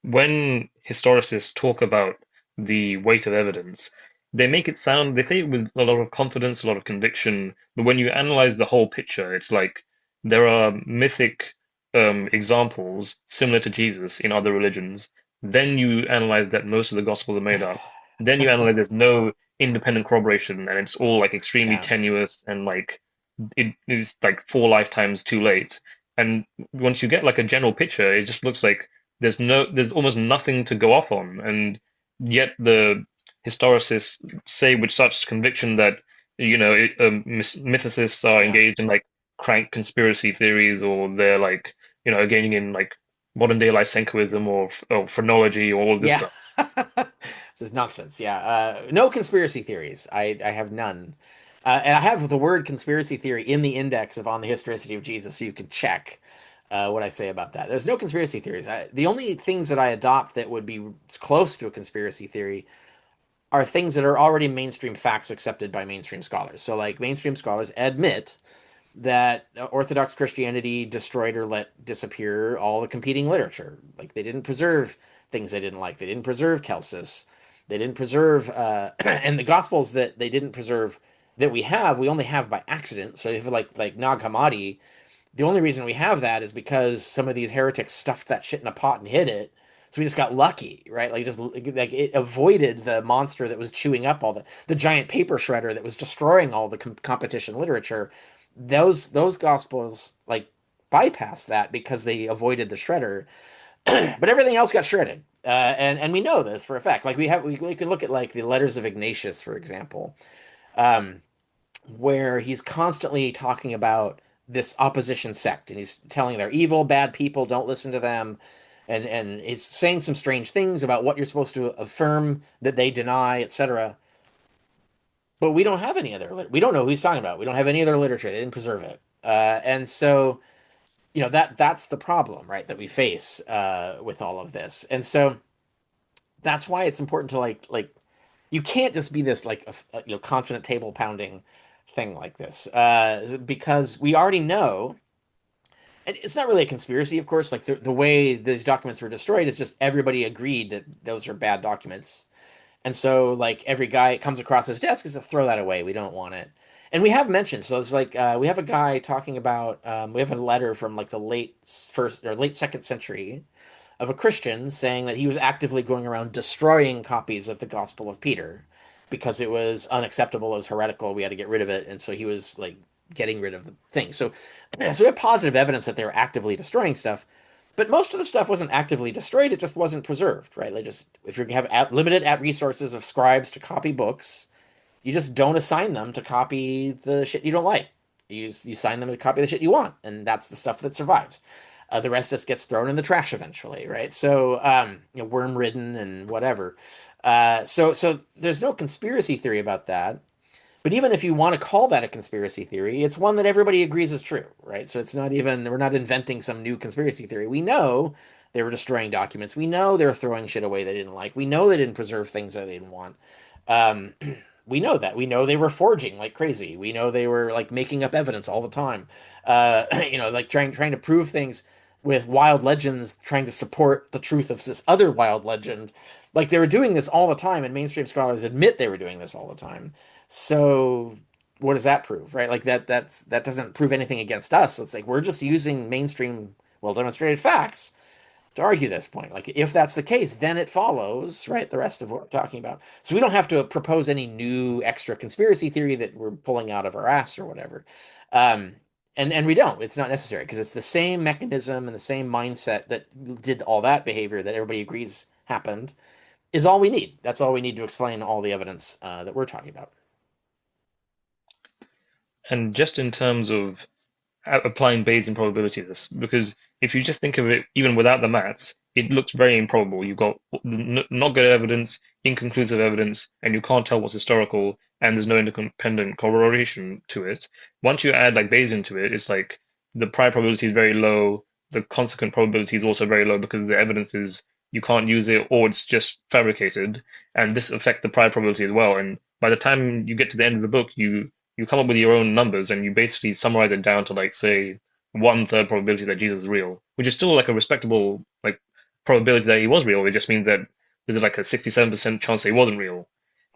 when historicists talk about the weight of evidence, they make it sound, they say it with a lot of confidence, a lot of conviction, but when you analyze the whole picture, it's like there are mythic examples similar to Jesus in other religions. Then you analyze that most of the Gospels are made up. Then you analyze there's no independent corroboration, and it's all like extremely Yeah, tenuous and like it is like 4 lifetimes too late. And once you get like a general picture, it just looks like there's almost nothing to go off on. And yet the historicists say with such conviction that, mythicists are yeah. engaged in like crank conspiracy theories, or they're like, engaging in like modern day Lysenkoism or phrenology or all of this Yeah. stuff. This is nonsense. Yeah. No conspiracy theories. I have none. And I have the word conspiracy theory in the index of On the Historicity of Jesus, so you can check what I say about that. There's no conspiracy theories. The only things that I adopt that would be close to a conspiracy theory are things that are already mainstream facts accepted by mainstream scholars. So, like, mainstream scholars admit that Orthodox Christianity destroyed or let disappear all the competing literature. Like they didn't preserve things they didn't like. They didn't preserve Celsus. They didn't preserve, and the Gospels that they didn't preserve that we only have by accident. So if like Nag Hammadi, the only reason we have that is because some of these heretics stuffed that shit in a pot and hid it. So we just got lucky, right? Like just like it avoided the monster that was chewing up all the giant paper shredder that was destroying all the competition literature. Those gospels like bypassed that because they avoided the shredder, but everything else got shredded. And we know this for a fact. Like we can look at like the letters of Ignatius, for example. Um, where he's constantly talking about this opposition sect and he's telling they're evil, bad people, don't listen to them. And he's saying some strange things about what you're supposed to affirm that they deny, etc. But we don't have any other, we don't know who he's talking about. We don't have any other literature. They didn't preserve it. And so, that's the problem, right, that we face with all of this. And so that's why it's important to like you can't just be this like confident table pounding thing like this because we already know, and it's not really a conspiracy, of course. Like the way these documents were destroyed is just everybody agreed that those are bad documents, and so like every guy comes across his desk is to throw that away. We don't want it. And we have mentioned, so it's like we have a guy talking about we have a letter from like the late first or late second century of a Christian saying that he was actively going around destroying copies of the Gospel of Peter because it was unacceptable, it was heretical, we had to get rid of it, and so he was like getting rid of the thing. So we have positive evidence that they were actively destroying stuff, but most of the stuff wasn't actively destroyed; it just wasn't preserved, right? Like just if you have limited at resources of scribes to copy books, you just don't assign them to copy the shit you don't like. You sign them to copy the shit you want, and that's the stuff that survives. The rest just gets thrown in the trash eventually, right? So, worm ridden and whatever. So there's no conspiracy theory about that. But even if you want to call that a conspiracy theory, it's one that everybody agrees is true, right? So it's not even, we're not inventing some new conspiracy theory. We know they were destroying documents. We know they were throwing shit away they didn't like. We know they didn't preserve things that they didn't want. Um, we know that. We know they were forging like crazy. We know they were like making up evidence all the time. Like trying to prove things with wild legends, trying to support the truth of this other wild legend. Like they were doing this all the time, and mainstream scholars admit they were doing this all the time. So what does that prove, right? Like that doesn't prove anything against us. It's like we're just using mainstream, well demonstrated facts to argue this point. Like if that's the case, then it follows, right, the rest of what we're talking about. So we don't have to propose any new extra conspiracy theory that we're pulling out of our ass or whatever. Um, and we don't. It's not necessary because it's the same mechanism and the same mindset that did all that behavior that everybody agrees happened is all we need. That's all we need to explain all the evidence that we're talking about. And just in terms of applying Bayesian probabilities, because if you just think of it even without the maths, it looks very improbable. You've got not good evidence, inconclusive evidence, and you can't tell what's historical, and there's no independent corroboration to it. Once you add like Bayesian to it, it's like the prior probability is very low. The consequent probability is also very low because the evidence is you can't use it or it's just fabricated, and this affects the prior probability as well. And by the time you get to the end of the book, you come up with your own numbers and you basically summarize it down to like say one third probability that Jesus is real, which is still like a respectable like probability that he was real. It just means that there's like a 67% chance that he wasn't real.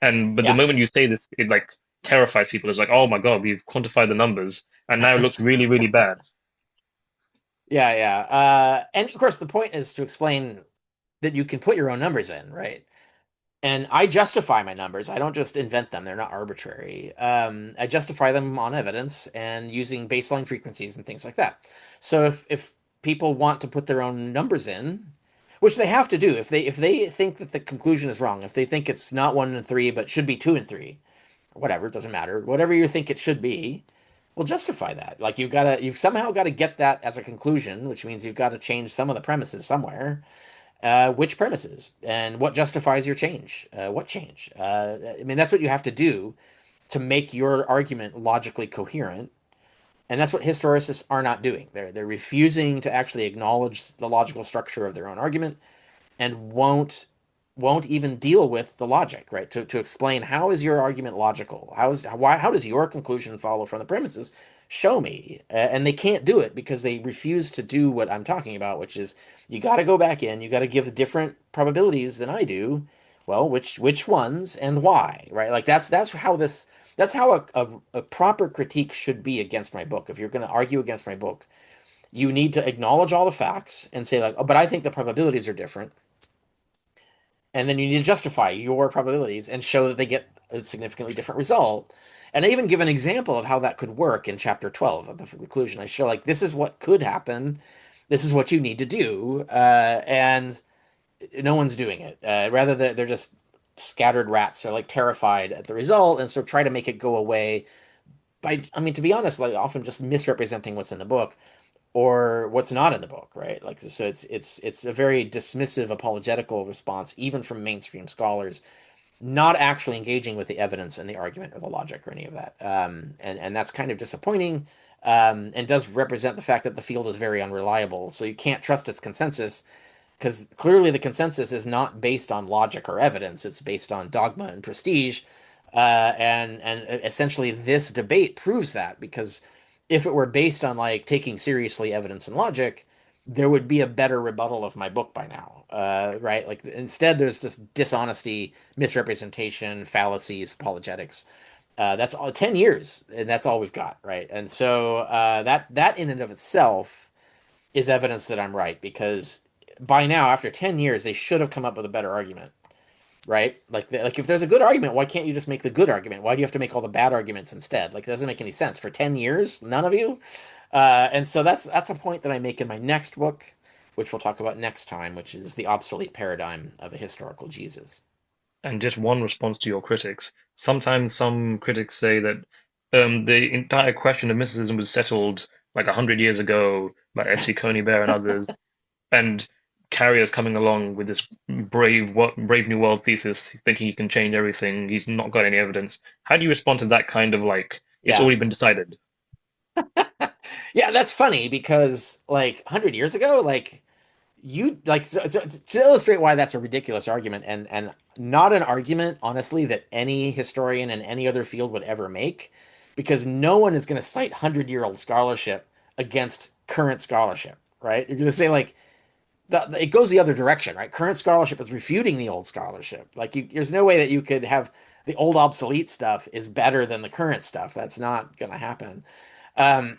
And but the Yeah. moment you say this, it like terrifies people. It's like, oh my God, we've quantified the numbers, and now it looks really, really bad. Yeah, yeah. And of course, the point is to explain that you can put your own numbers in, right? And I justify my numbers. I don't just invent them. They're not arbitrary. I justify them on evidence and using baseline frequencies and things like that. So if people want to put their own numbers in, which they have to do, if they think that the conclusion is wrong, if they think it's not one and three but should be two and three, whatever, it doesn't matter. Whatever you think it should be, well, justify that. Like you've somehow got to get that as a conclusion, which means you've got to change some of the premises somewhere. Which premises and what justifies your change? What change? I mean, that's what you have to do to make your argument logically coherent. And that's what historicists are not doing. They're refusing to actually acknowledge the logical structure of their own argument and won't even deal with the logic, right? To explain how is your argument logical? How does your conclusion follow from the premises? Show me. And they can't do it because they refuse to do what I'm talking about, which is you got to go back in, you got to give different probabilities than I do. Well, which ones and why, right? Like that's how a proper critique should be against my book. If you're going to argue against my book, you need to acknowledge all the facts and say like, oh, but I think the probabilities are different, and then you need to justify your probabilities and show that they get a significantly different result. And I even give an example of how that could work in chapter 12 of the conclusion. I show like this is what could happen, this is what you need to do, and no one's doing it. Rather, they're just scattered rats. They're like terrified at the result, and so try to make it go away by, I mean, to be honest, like often just misrepresenting what's in the book or what's not in the book, right? Like so it's a very dismissive apologetical response even from mainstream scholars, not actually engaging with the evidence and the argument or the logic or any of that. And that's kind of disappointing, and does represent the fact that the field is very unreliable. So you can't trust its consensus because clearly the consensus is not based on logic or evidence. It's based on dogma and prestige. And essentially this debate proves that because if it were based on like taking seriously evidence and logic, there would be a better rebuttal of my book by now. Right? Like instead, there's this dishonesty, misrepresentation, fallacies, apologetics. That's all 10 years, and that's all we've got, right? And so that in and of itself is evidence that I'm right because by now, after 10 years, they should have come up with a better argument, right? Like if there's a good argument, why can't you just make the good argument? Why do you have to make all the bad arguments instead? Like it doesn't make any sense. For 10 years, none of you. And so that's a point that I make in my next book, which we'll talk about next time, which is the obsolete paradigm of a historical Jesus. And just one response to your critics. Sometimes some critics say that the entire question of mysticism was settled like 100 years ago by F.C. Bear and others, and Carrier's coming along with this brave new world thesis, thinking he can change everything. He's not got any evidence. How do you respond to that kind of like it's Yeah. already been decided? Yeah, that's funny because like 100 years ago, like you like so to illustrate why that's a ridiculous argument and not an argument honestly that any historian in any other field would ever make because no one is going to cite 100-year-old scholarship against current scholarship, right? You're going to say like it goes the other direction, right? Current scholarship is refuting the old scholarship. Like there's no way that you could have the old obsolete stuff is better than the current stuff. That's not going to happen. Um,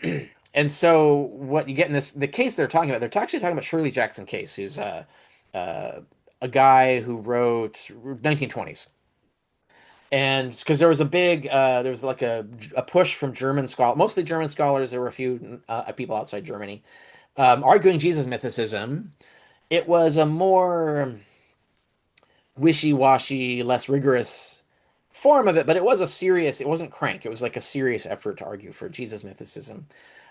and so what you get in the case they're talking about, they're actually talking about Shirley Jackson Case, who's uh, a guy who wrote 1920s. And because there was there was like a push from German scholars, mostly German scholars. There were a few people outside Germany arguing Jesus mythicism. It was a more wishy-washy, less rigorous form of it, but it wasn't crank. It was like a serious effort to argue for Jesus mythicism,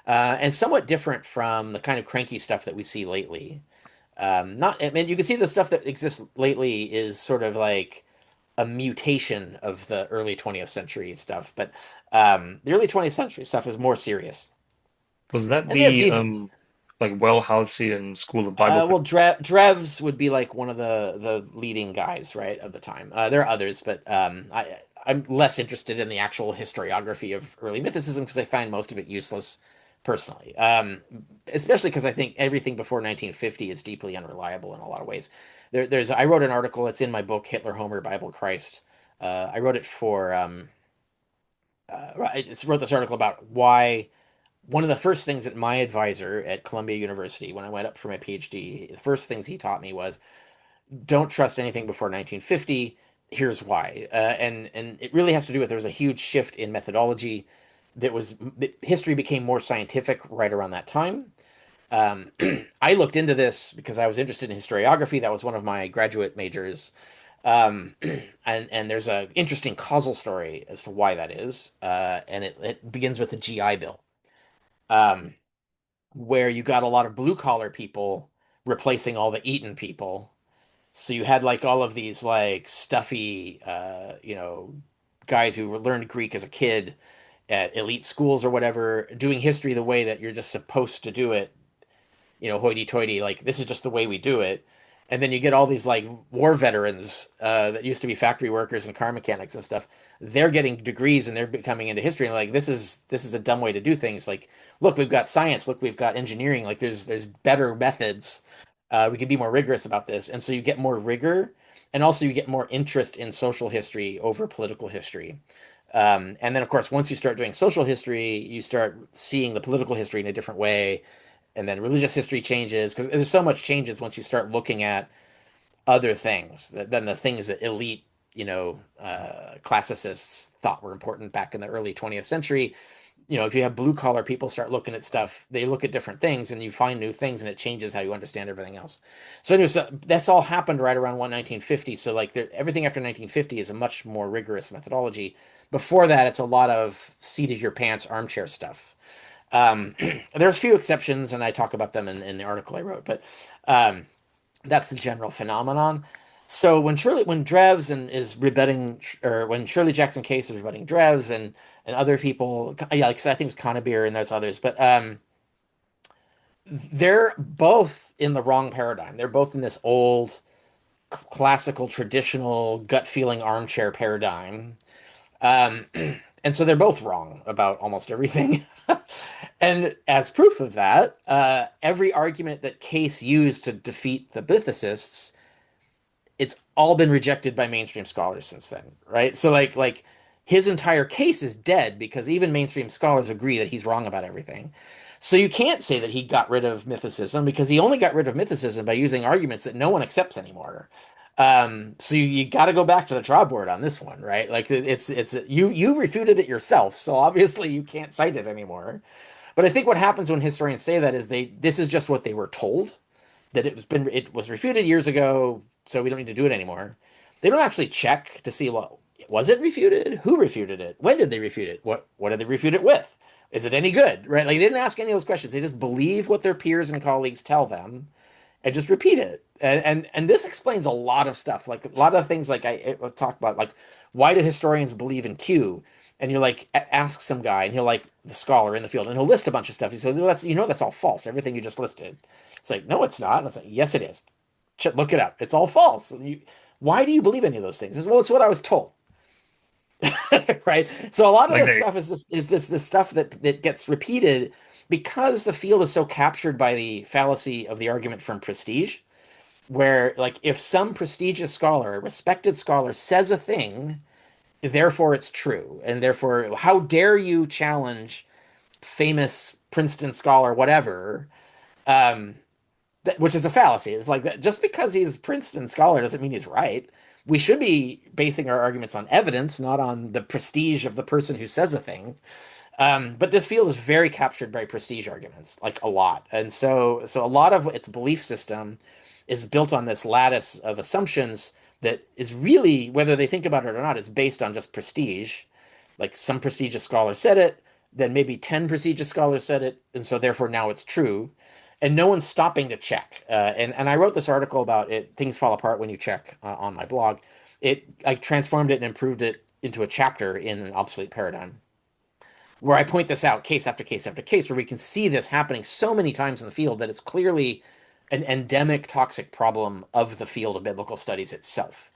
and somewhat different from the kind of cranky stuff that we see lately. Not, I mean, you can see the stuff that exists lately is sort of like a mutation of the early 20th century stuff, but the early 20th century stuff is more serious. Was that And they have the decent. like Wellhalsian School of Bible Well, criticism? Drevs would be like one of the leading guys, right, of the time. There are others, but I'm less interested in the actual historiography of early mythicism because I find most of it useless personally. Especially because I think everything before 1950 is deeply unreliable in a lot of ways. I wrote an article that's in my book, Hitler, Homer, Bible, Christ. I wrote it for I just wrote this article about why one of the first things that my advisor at Columbia University, when I went up for my PhD, the first things he taught me was don't trust anything before 1950. Here's why. And it really has to do with there was a huge shift in methodology that was history became more scientific right around that time. Um, I looked into this because I was interested in historiography. That was one of my graduate majors. Um, and there's a interesting causal story as to why that is. And it begins with the GI Bill. Um, where you got a lot of blue collar people replacing all the Eton people. So you had like all of these like stuffy, guys who learned Greek as a kid at elite schools or whatever, doing history the way that you're just supposed to do it, hoity-toity, like this is just the way we do it. And then you get all these like war veterans that used to be factory workers and car mechanics and stuff. They're getting degrees and they're coming into history and like this is a dumb way to do things. Like, look, we've got science. Look, we've got engineering. Like, there's better methods. We can be more rigorous about this, and so you get more rigor, and also you get more interest in social history over political history. And then, of course, once you start doing social history, you start seeing the political history in a different way, and then religious history changes because there's so much changes once you start looking at other things than the things that elite, classicists thought were important back in the early 20th century. If you have blue collar people start looking at stuff, they look at different things and you find new things and it changes how you understand everything else. So anyway, so that's all happened right around 1950. So like everything after 1950 is a much more rigorous methodology. Before that, it's a lot of seat of your pants armchair stuff. Um, there's a few exceptions, and I talk about them in the article I wrote, but um, that's the general phenomenon. So when Drevs and is rebutting, or when Shirley Jackson Case is rebutting Drevs and other people, yeah, like I think it was Conabeer and there's others, but they're both in the wrong paradigm. They're both in this old classical traditional gut feeling armchair paradigm. Um, and so they're both wrong about almost everything. And as proof of that, every argument that Case used to defeat the mythicists, it's all been rejected by mainstream scholars since then, right? So like his entire case is dead because even mainstream scholars agree that he's wrong about everything. So you can't say that he got rid of mythicism because he only got rid of mythicism by using arguments that no one accepts anymore. So you got to go back to the drawing board on this one, right? Like it's you refuted it yourself, so obviously you can't cite it anymore. But I think what happens when historians say that is this is just what they were told, that it was refuted years ago, so we don't need to do it anymore. They don't actually check to see, well, was it refuted? Who refuted it? When did they refute it? What did they refute it with? Is it any good? Right? Like they didn't ask any of those questions. They just believe what their peers and colleagues tell them and just repeat it. And this explains a lot of stuff. Like a lot of things like I talk about, like why do historians believe in Q? And you're like ask some guy and he'll like the scholar in the field and he'll list a bunch of stuff. He says, well, that's all false. Everything you just listed. It's like, no, it's not. And it's like, yes, it is. Look it up. It's all false. Why do you believe any of those things? Well, it's what I was told. Right? So a lot of Like this they stuff is just the stuff that gets repeated because the field is so captured by the fallacy of the argument from prestige, where like if some prestigious scholar, a respected scholar says a thing, therefore it's true. And therefore, how dare you challenge famous Princeton scholar, whatever, um, which is a fallacy. It's like that just because he's a Princeton scholar doesn't mean he's right. We should be basing our arguments on evidence, not on the prestige of the person who says a thing. But this field is very captured by prestige arguments, like a lot. And so a lot of its belief system is built on this lattice of assumptions that is really, whether they think about it or not, is based on just prestige. Like some prestigious scholar said it, then maybe 10 prestigious scholars said it, and so therefore now it's true. and no one's stopping to check. And I wrote this article about it. Things fall apart when you check on my blog. I transformed it and improved it into a chapter in an obsolete paradigm, where I point this out case after case after case, where we can see this happening so many times in the field that it's clearly an endemic toxic problem of the field of biblical studies itself.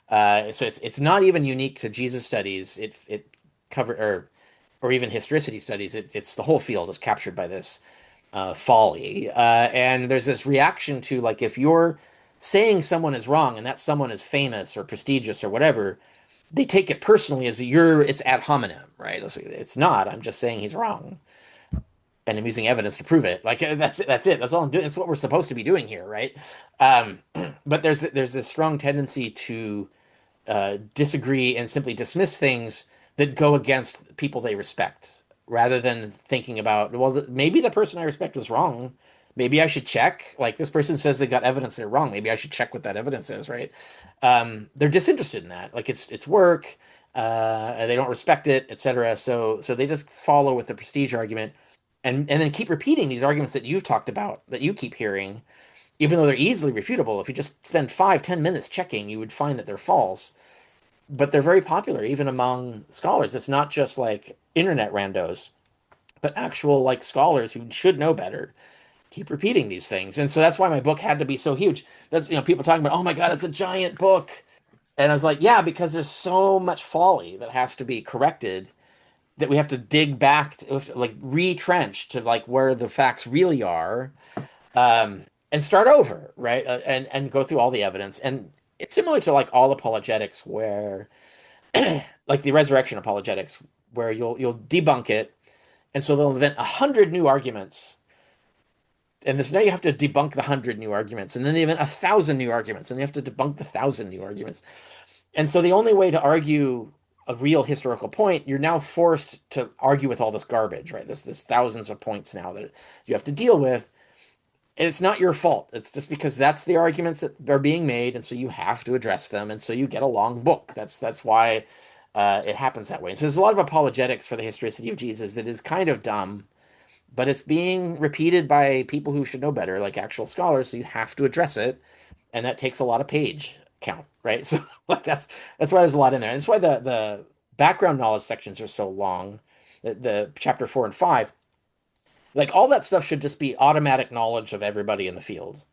So it's not even unique to Jesus studies. It cover or even historicity studies. It's the whole field is captured by this folly. And there's this reaction to, like, if you're saying someone is wrong and that someone is famous or prestigious or whatever, they take it personally as it's ad hominem, right? It's not. I'm just saying he's wrong, and I'm using evidence to prove it. Like that's it. That's it. That's all I'm doing. That's what we're supposed to be doing here, right? Um, but there's this strong tendency to disagree and simply dismiss things that go against people they respect, rather than thinking about, well, maybe the person I respect was wrong. Maybe I should check. Like, this person says they got evidence they're wrong. Maybe I should check what that evidence is, right? They're disinterested in that. Like, it's work. And they don't respect it, etc. So they just follow with the prestige argument, and then keep repeating these arguments that you've talked about, that you keep hearing, even though they're easily refutable. If you just spend 5, 10 minutes checking, you would find that they're false. But they're very popular even among scholars. It's not just like internet randos, but actual like scholars who should know better keep repeating these things. And so that's why my book had to be so huge. That's, people talking about, oh my God, it's a giant book. And I was like, yeah, because there's so much folly that has to be corrected, that we have to dig back to, like, retrench to like where the facts really are, and start over, right? And go through all the evidence. And it's similar to like all apologetics, where like the resurrection apologetics, where you'll debunk it, and so they'll invent 100 new arguments, and now you have to debunk the 100 new arguments, and then they invent 1,000 new arguments, and you have to debunk the 1,000 new arguments. And so the only way to argue a real historical point, you're now forced to argue with all this garbage, right? This thousands of points now that you have to deal with. And it's not your fault. It's just because that's the arguments that are being made, and so you have to address them, and so you get a long book. That's why it happens that way. So there's a lot of apologetics for the historicity of Jesus that is kind of dumb, but it's being repeated by people who should know better, like actual scholars. So you have to address it, and that takes a lot of page count, right? So like that's why there's a lot in there, and that's why the background knowledge sections are so long. The chapter 4 and 5, like, all that stuff should just be automatic knowledge of everybody in the field.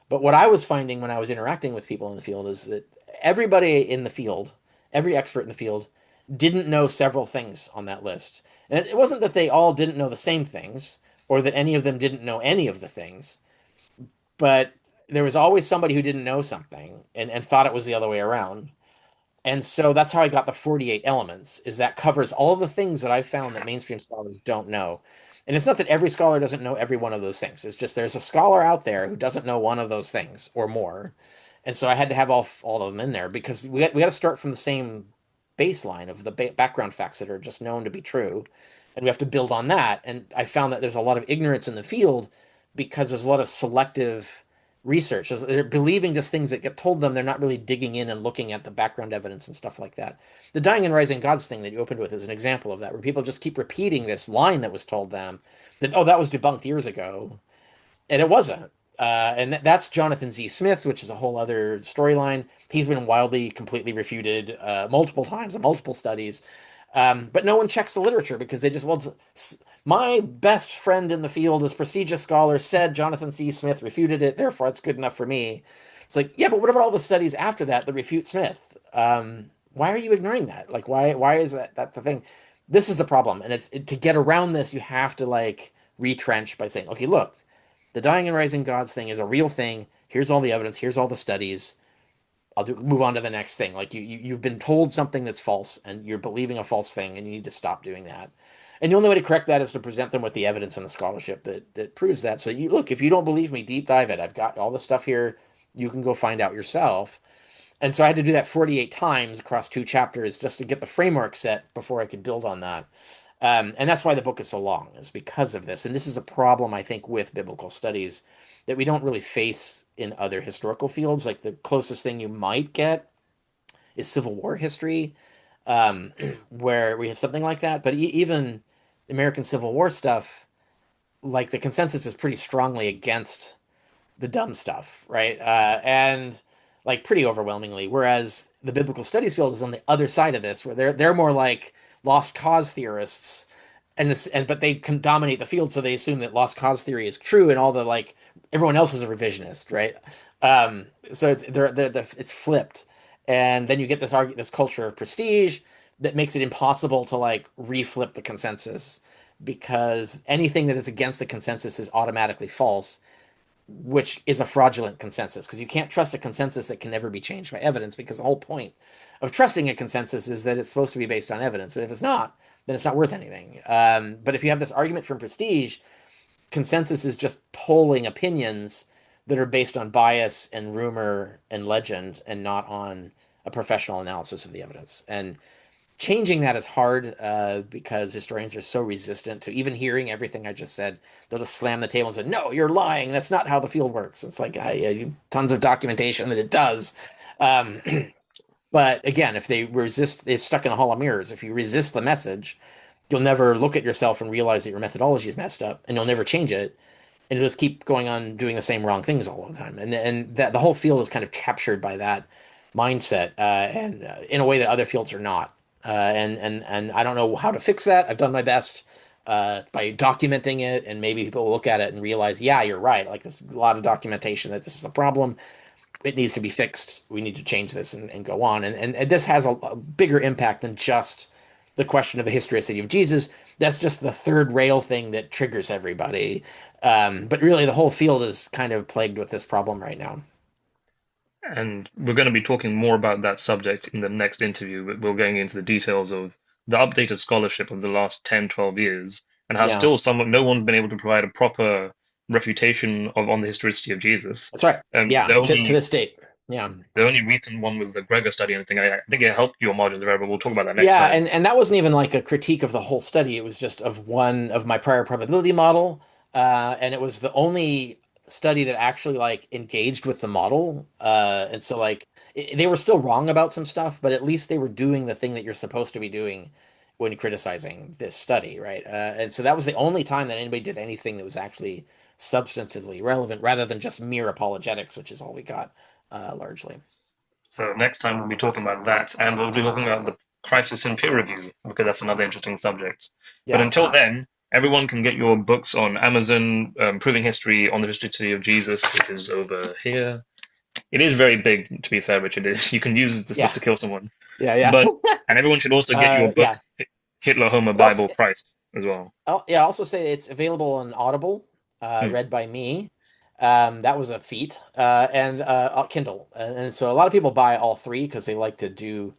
But what I was finding when I was interacting with people in the field is that everybody in the field, every expert in the field, didn't know several things on that list. And it wasn't that they all didn't know the same things, or that any of them didn't know any of the things, but there was always somebody who didn't know something, and thought it was the other way around. And so that's how I got the 48 elements, is that covers all of the things that I found that mainstream scholars don't know. And it's not that every scholar doesn't know every one of those things. It's just there's a scholar out there who doesn't know one of those things or more. And so I had to have all of them in there, because we got to start from the same baseline of the background facts that are just known to be true. And we have to build on that. And I found that there's a lot of ignorance in the field, because there's a lot of selective research. They're believing just things that get told them. They're not really digging in and looking at the background evidence and stuff like that. The dying and rising gods thing that you opened with is an example of that, where people just keep repeating this line that was told them, that, oh, that was debunked years ago, and it wasn't. And that's Jonathan Z. Smith, which is a whole other storyline. He's been wildly, completely refuted multiple times in multiple studies. But no one checks the literature, because they just, well, my best friend in the field, this prestigious scholar, said Jonathan C. Smith refuted it, therefore it's good enough for me. It's like, yeah, but what about all the studies after that that refute Smith? Why are you ignoring that? Like, why is that the thing? This is the problem, and to get around this, you have to like retrench by saying, okay, look, the dying and rising gods thing is a real thing. Here's all the evidence. Here's all the studies. Move on to the next thing. Like, you've been told something that's false, and you're believing a false thing, and you need to stop doing that. And the only way to correct that is to present them with the evidence and the scholarship that proves that. So you look, if you don't believe me, deep dive it. I've got all the stuff here. You can go find out yourself. And so I had to do that 48 times across 2 chapters, just to get the framework set before I could build on that. And that's why the book is so long, is because of this. And this is a problem, I think, with biblical studies that we don't really face in other historical fields. Like, the closest thing you might get is Civil War history, um, where we have something like that. But even American Civil War stuff, like the consensus is pretty strongly against the dumb stuff, right? And like pretty overwhelmingly. Whereas the biblical studies field is on the other side of this, where they're more like lost cause theorists, and but they can dominate the field, so they assume that lost cause theory is true, and all the like everyone else is a revisionist, right? So it's flipped, and then you get this culture of prestige that makes it impossible to like reflip the consensus because anything that is against the consensus is automatically false, which is a fraudulent consensus because you can't trust a consensus that can never be changed by evidence because the whole point of trusting a consensus is that it's supposed to be based on evidence. But if it's not, then it's not worth anything. But if you have this argument from prestige, consensus is just polling opinions that are based on bias and rumor and legend and not on a professional analysis of the evidence. And changing that is hard because historians are so resistant to even hearing everything I just said. They'll just slam the table and say, "No, you're lying. That's not how the field works." It's like tons of documentation that it does. Um, but again, if they resist, they're stuck in a hall of mirrors. If you resist the message, you'll never look at yourself and realize that your methodology is messed up, and you'll never change it, and you'll just keep going on doing the same wrong things all the time. And that the whole field is kind of captured by that mindset, and in a way that other fields are not. And I don't know how to fix that. I've done my best by documenting it, and maybe people will look at it and realize, yeah, you're right. Like there's a lot of documentation that this is a problem. It needs to be fixed. We need to change this and go on. And this has a bigger impact than just the question of the historicity of Jesus. That's just the third rail thing that triggers everybody. But really, the whole field is kind of plagued with this problem right now. And we're going to be talking more about that subject in the next interview, but we're going into the details of the updated scholarship of the last 10, 12 years, and how Yeah, still no one's been able to provide a proper refutation on the historicity of Jesus. that's right. The Yeah, to only this date. Yeah. the only recent one was the Gregor study, and I think it helped your margins of error, but we'll talk about that next Yeah, time. and that wasn't even like a critique of the whole study. It was just of one of my prior probability model, and it was the only study that actually like engaged with the model. And so like they were still wrong about some stuff, but at least they were doing the thing that you're supposed to be doing when criticizing this study, right? And so that was the only time that anybody did anything that was actually substantively relevant, rather than just mere apologetics, which is all we got largely. So next time we'll be talking about that, and we'll be talking about the crisis in peer review because that's another interesting subject. But Yeah. until then, everyone can get your books on Amazon, Proving History on the Historicity of Jesus, which is over here. It is very big, to be fair, Richard. You can use this book Yeah. to kill someone. Yeah. Yeah. But and everyone should also get your book Yeah. Hitler, Homer, It also, Bible, Christ as well. yeah, I'll also say it's available on Audible, Hmm. read by me. That was a feat, and Kindle. And so a lot of people buy all three because they like to do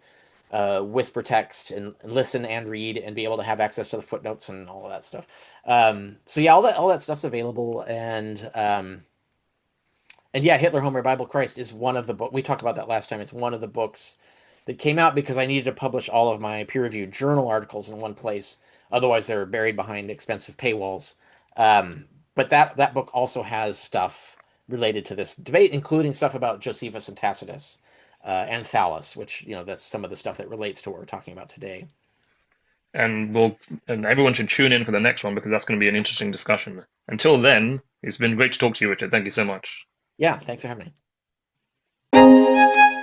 whisper text and listen and read and be able to have access to the footnotes and all of that stuff. So yeah, all that stuff's available, and yeah, Hitler, Homer, Bible, Christ is one of the book we talked about that last time. It's one of the books that came out because I needed to publish all of my peer-reviewed journal articles in one place. Otherwise, they're buried behind expensive paywalls. But that book also has stuff related to this debate, including stuff about Josephus and Tacitus and Thallus, which that's some of the stuff that relates to what we're talking about today. And everyone should tune in for the next one because that's going to be an interesting discussion. Until then, it's been great to talk to you, Richard. Thank you so much. Yeah, thanks for having me.